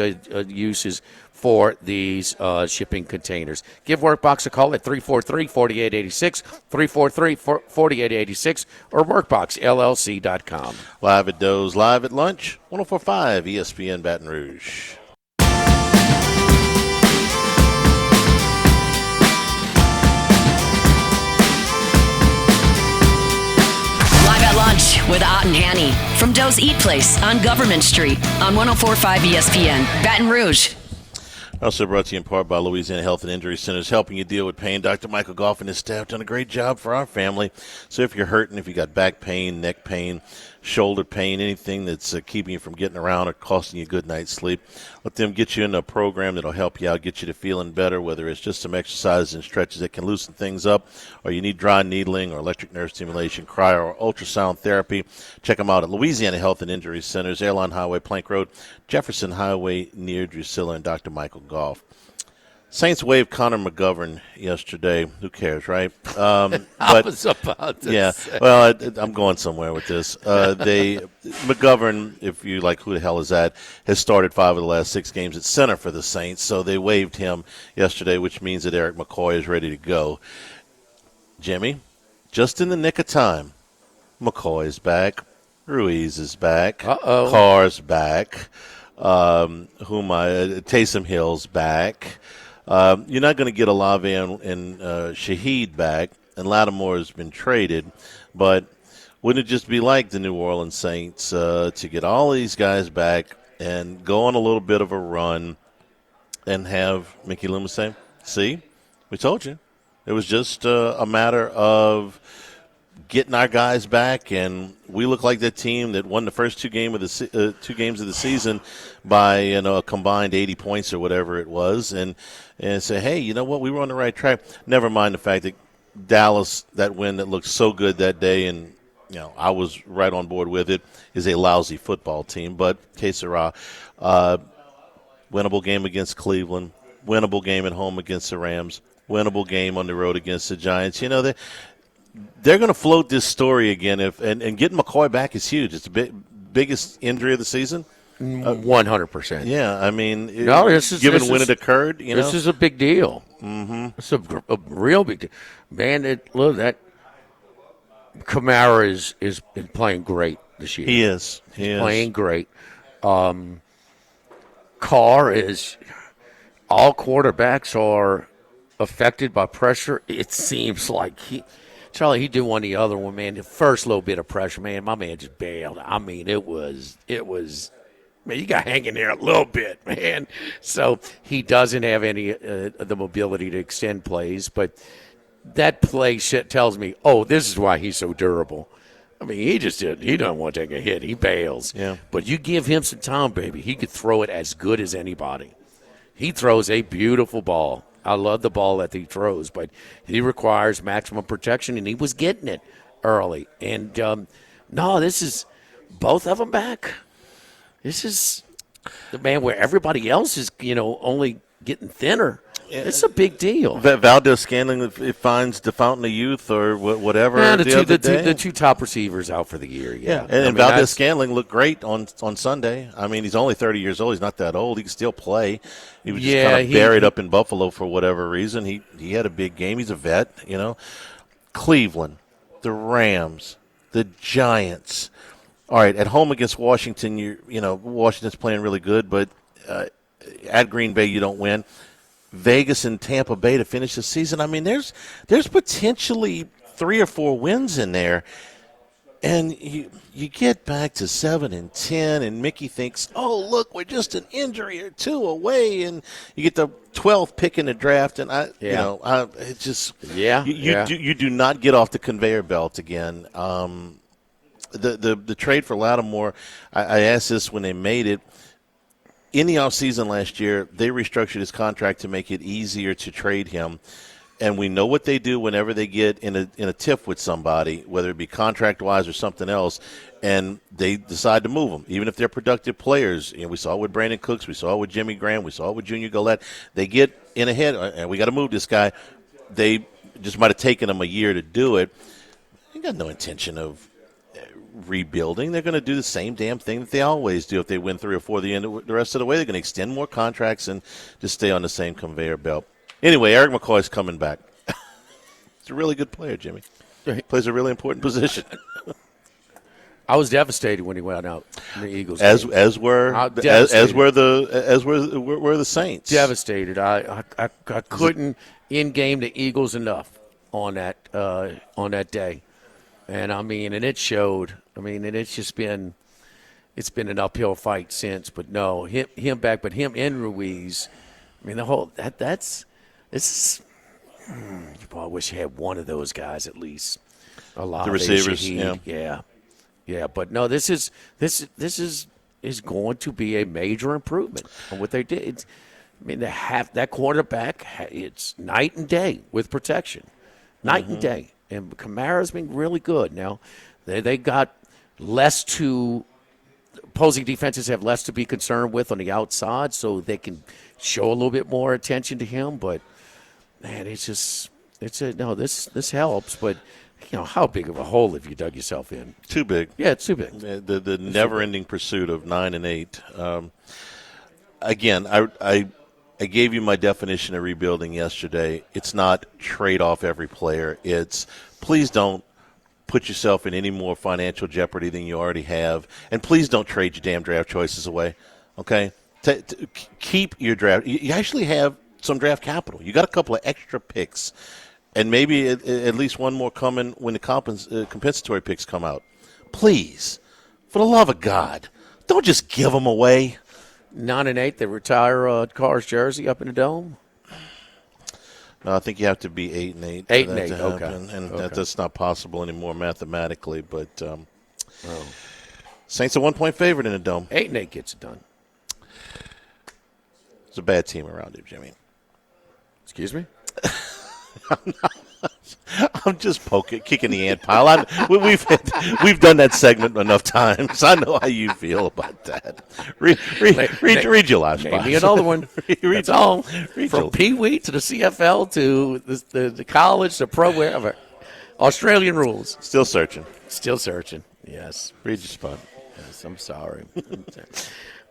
uses for these shipping containers. Give Workbox a call at 343-4886, 343-4886, or workboxllc.com. Live at Doe's, live at lunch, 104.5 ESPN Baton Rouge. Lunch with Ott and Hanny from Doe's Eat Place on Government Street on 104.5 ESPN, Baton Rouge. Also brought to you in part by Louisiana Health and Injury Centers, helping you deal with pain. Dr. Michael Goff and his staff done a great job for our family. So if you're hurting, if you got back pain, neck pain, shoulder pain, anything that's keeping you from getting around or costing you a good night's sleep, let them get you in a program that'll help you out, get you to feeling better, whether it's just some exercises and stretches that can loosen things up, or you need dry needling or electric nerve stimulation, cryo, or ultrasound therapy. Check them out at Louisiana Health and Injury Centers, Airline Highway, Plank Road, Jefferson Highway near Drusilla, and Dr. Michael Goff. Saints waived Connor McGovern yesterday. Who cares, right? I was about to say. Well, I'm going somewhere with this. McGovern, if you like, who the hell is that? Has started 5 of the last 6 games at center for the Saints, so they waived him yesterday, which means that Eric McCoy is ready to go. Jimmy, just in the nick of time, McCoy's back, Ruiz is back, Carr's back, Taysom Hill's back. You're not going to get Olave and Shaheed back, and Lattimore has been traded. But wouldn't it just be like the New Orleans Saints to get all these guys back and go on a little bit of a run and have Mickey Loomis say, see, we told you. It was just a matter of getting our guys back, and we look like that team that won the first 2 games of the season by a combined 80 points or whatever it was, and say, hey, you know what, we were on the right track. Never mind the fact that Dallas, that win that looked so good that day, and I was right on board with it, is a lousy football team. But que sera, winnable game against Cleveland, winnable game at home against the Rams, winnable game on the road against the Giants. They're going to float this story again, and getting McCoy back is huge. It's the biggest injury of the season. 100%. Yeah, I mean, given when it occurred, this is a big deal. Mm-hmm. It's a real big deal. Man, look, that Kamara is been playing great this year. He is. He playing great. Carr is. All quarterbacks are affected by pressure. It seems like Charlie, he did one the other one, man. The first little bit of pressure, man, my man just bailed. I mean, it was, man, you got hanging there a little bit, man. So he doesn't have any the mobility to extend plays, but that play shit tells me, oh, this is why he's so durable. I mean, he doesn't want to take a hit. He bails. Yeah. But you give him some time, baby. He could throw it as good as anybody. He throws a beautiful ball. I love the ball that he throws, but he requires maximum protection, and he was getting it early. And, this is both of them back. This is the man where everybody else is, only getting thinner. It's a big deal. Valdez-Scantling, if it finds the fountain of youth or whatever. Yeah, the two top receivers out for the year. Yeah, and Valdez-Scantling looked great on Sunday. I mean, he's only 30 years old. He's not that old. He can still play. He was just kind of buried up in Buffalo for whatever reason. He had a big game. He's a vet. Cleveland, the Rams, the Giants. All right, at home against Washington, Washington's playing really good, but at Green Bay you don't win. Vegas and Tampa Bay to finish the season. I mean, there's potentially 3 or 4 wins in there, and you get back to 7-10, and Mickey thinks, oh, look, we're just an injury or 2 away, and you get the 12th pick in the draft, and it's just you do not get off the conveyor belt again. The trade for Lattimore, I asked this when they made it. In the offseason last year, they restructured his contract to make it easier to trade him. And we know what they do whenever they get in a tiff with somebody, whether it be contract-wise or something else, and they decide to move them, even if they're productive players. We saw it with Brandon Cooks. We saw it with Jimmy Graham. We saw it with Junior Gillette. They get in ahead, and we got to move this guy. They just might have taken them a year to do it. They got no intention of rebuilding. They're going to do the same damn thing that they always do. If they win 3 or 4 the rest of the way, they're going to extend more contracts and just stay on the same conveyor belt. Anyway, Eric McCoy's coming back. He's a really good player, Jimmy. He plays a really important position. I was devastated when he went out in the Eagles. As were the Saints. Devastated. I couldn't in-game the Eagles enough on that day. And and it showed. And it's been an uphill fight since. But no, him back, but him and Ruiz. The whole I wish you had one of those guys at least. The receivers, yeah. But no, this is going to be a major improvement on what they did. They have that quarterback. It's night and day with protection, night and day. And Kamara's been really good. Now, they got less to opposing defenses have less to be concerned with on the outside, so they can show a little bit more attention to him. But man, this helps. But how big of a hole have you dug yourself in? Too big. Yeah, it's too big. The never-ending pursuit of 9 and 8. Again, I gave you my definition of rebuilding yesterday. It's not trade off every player. It's please don't put yourself in any more financial jeopardy than you already have, and please don't trade your damn draft choices away. Okay, keep your draft. You actually have some draft capital. You got a couple of extra picks, and maybe at least one more coming when the compensatory picks come out. Please, for the love of God, don't just give them away. 9 and 8, they retire Carr's jersey up in the Dome. No, I think you have to be 8 and 8. 8 and 8, okay. And that's not possible anymore mathematically. But Saints a 1-point favorite in the Dome. 8 and 8 gets it done. It's a bad team around you, Jimmy. Excuse me? I'm just kicking the ant pile. We've done that segment enough times. I know how you feel about that. Read your last spot. Maybe another one. That's all. From Pee Wee to the CFL to the college to pro, wherever. Australian rules. Still searching. Yes. Read your spot. Yes, I'm sorry.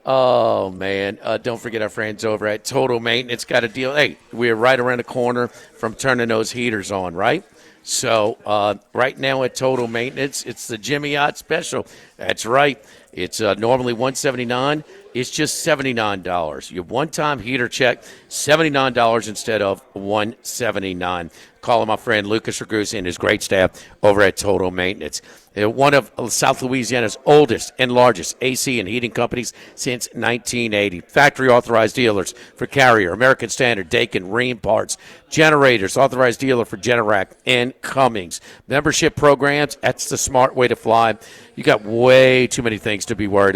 Oh, man. Don't forget our friends over at Total Maintenance got a deal. Hey, we're right around the corner from turning those heaters on, right? So right now at Total Maintenance, it's the Jimmy Ott special. That's right. It's normally $179. It's just $79. Your one-time heater check, $79 instead of $179. Calling my friend Lucas Ragusa and his great staff over at Total Maintenance. They're one of South Louisiana's oldest and largest AC and heating companies since 1980. Factory-authorized dealers for Carrier, American Standard, Daikin, Rheem Parts, Generators, authorized dealer for Generac and Cummings. Membership programs, that's the smart way to fly. You got way too many things to worry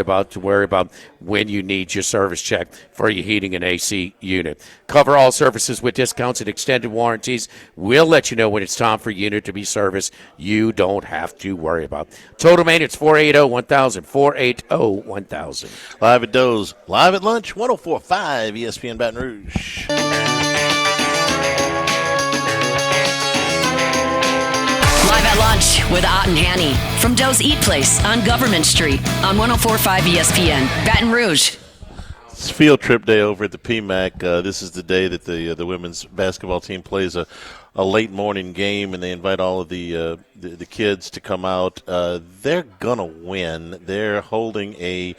about when you need your service check for your heating and AC unit. Cover all services with discounts and extended warranties. We'll let you know when it's time for your unit to be serviced. You don't have to worry about. Total Maintenance, 480-1000, 480-1000. Live at Doe's, live at lunch, 104.5 ESPN Baton Rouge. Live at lunch with Ott and Hanny from Doe's Eat Place on Government Street on 104.5 ESPN Baton Rouge. It's field trip day over at the PMAC. This is the day that the women's basketball team plays a late morning game, and they invite all of the kids to come out. They're gonna win. They're holding a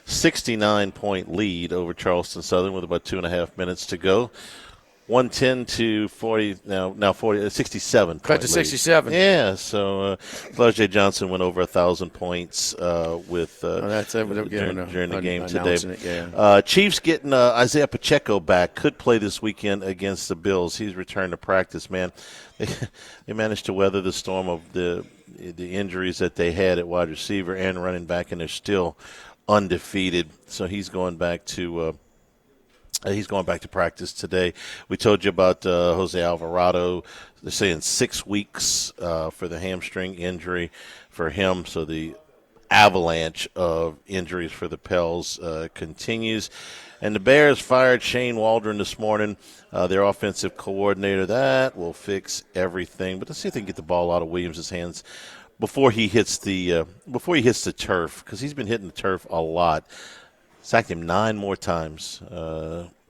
69-point lead over Charleston Southern with about 2.5 minutes to go. 110 to 40, now 40, 67. Cut to 67. Yeah, so Clark J. Johnson went over 1,000 points with during the game today. Chiefs getting Isaiah Pacheco back. Could play this weekend against the Bills. He's returned to practice, man. They managed to weather the storm of the injuries that they had at wide receiver and running back, and they're still undefeated. So he's going back to practice today. We told you about Jose Alvarado. They're saying 6 weeks for the hamstring injury for him. So the avalanche of injuries for the Pels continues. And the Bears fired Shane Waldron this morning, their offensive coordinator. That will fix everything. But let's see if they can get the ball out of Williams' hands before he hits the turf, because he's been hitting the turf a lot. Sacked him 9 more times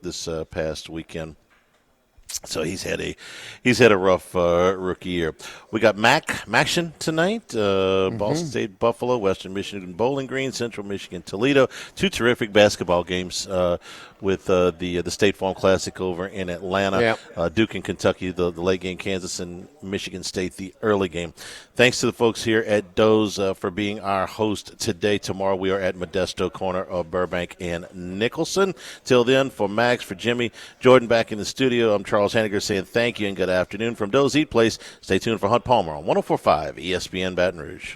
this past weekend. So he's had a rough rookie year. We got Maction tonight. Boston State, Buffalo, Western Michigan, Bowling Green, Central Michigan, Toledo. 2 terrific basketball games with the State Farm Classic over in Atlanta. Yep. Duke and Kentucky, the late game. Kansas and Michigan State, the early game. Thanks to the folks here at Doe's for being our host today. Tomorrow we are at Modesto, corner of Burbank and Nicholson. Till then, for Max, for Jimmy, Jordan back in the studio, I'm Charles Henniger saying thank you and good afternoon from Doe's Eat Place. Stay tuned for Hunt Palmer on 104.5 ESPN Baton Rouge.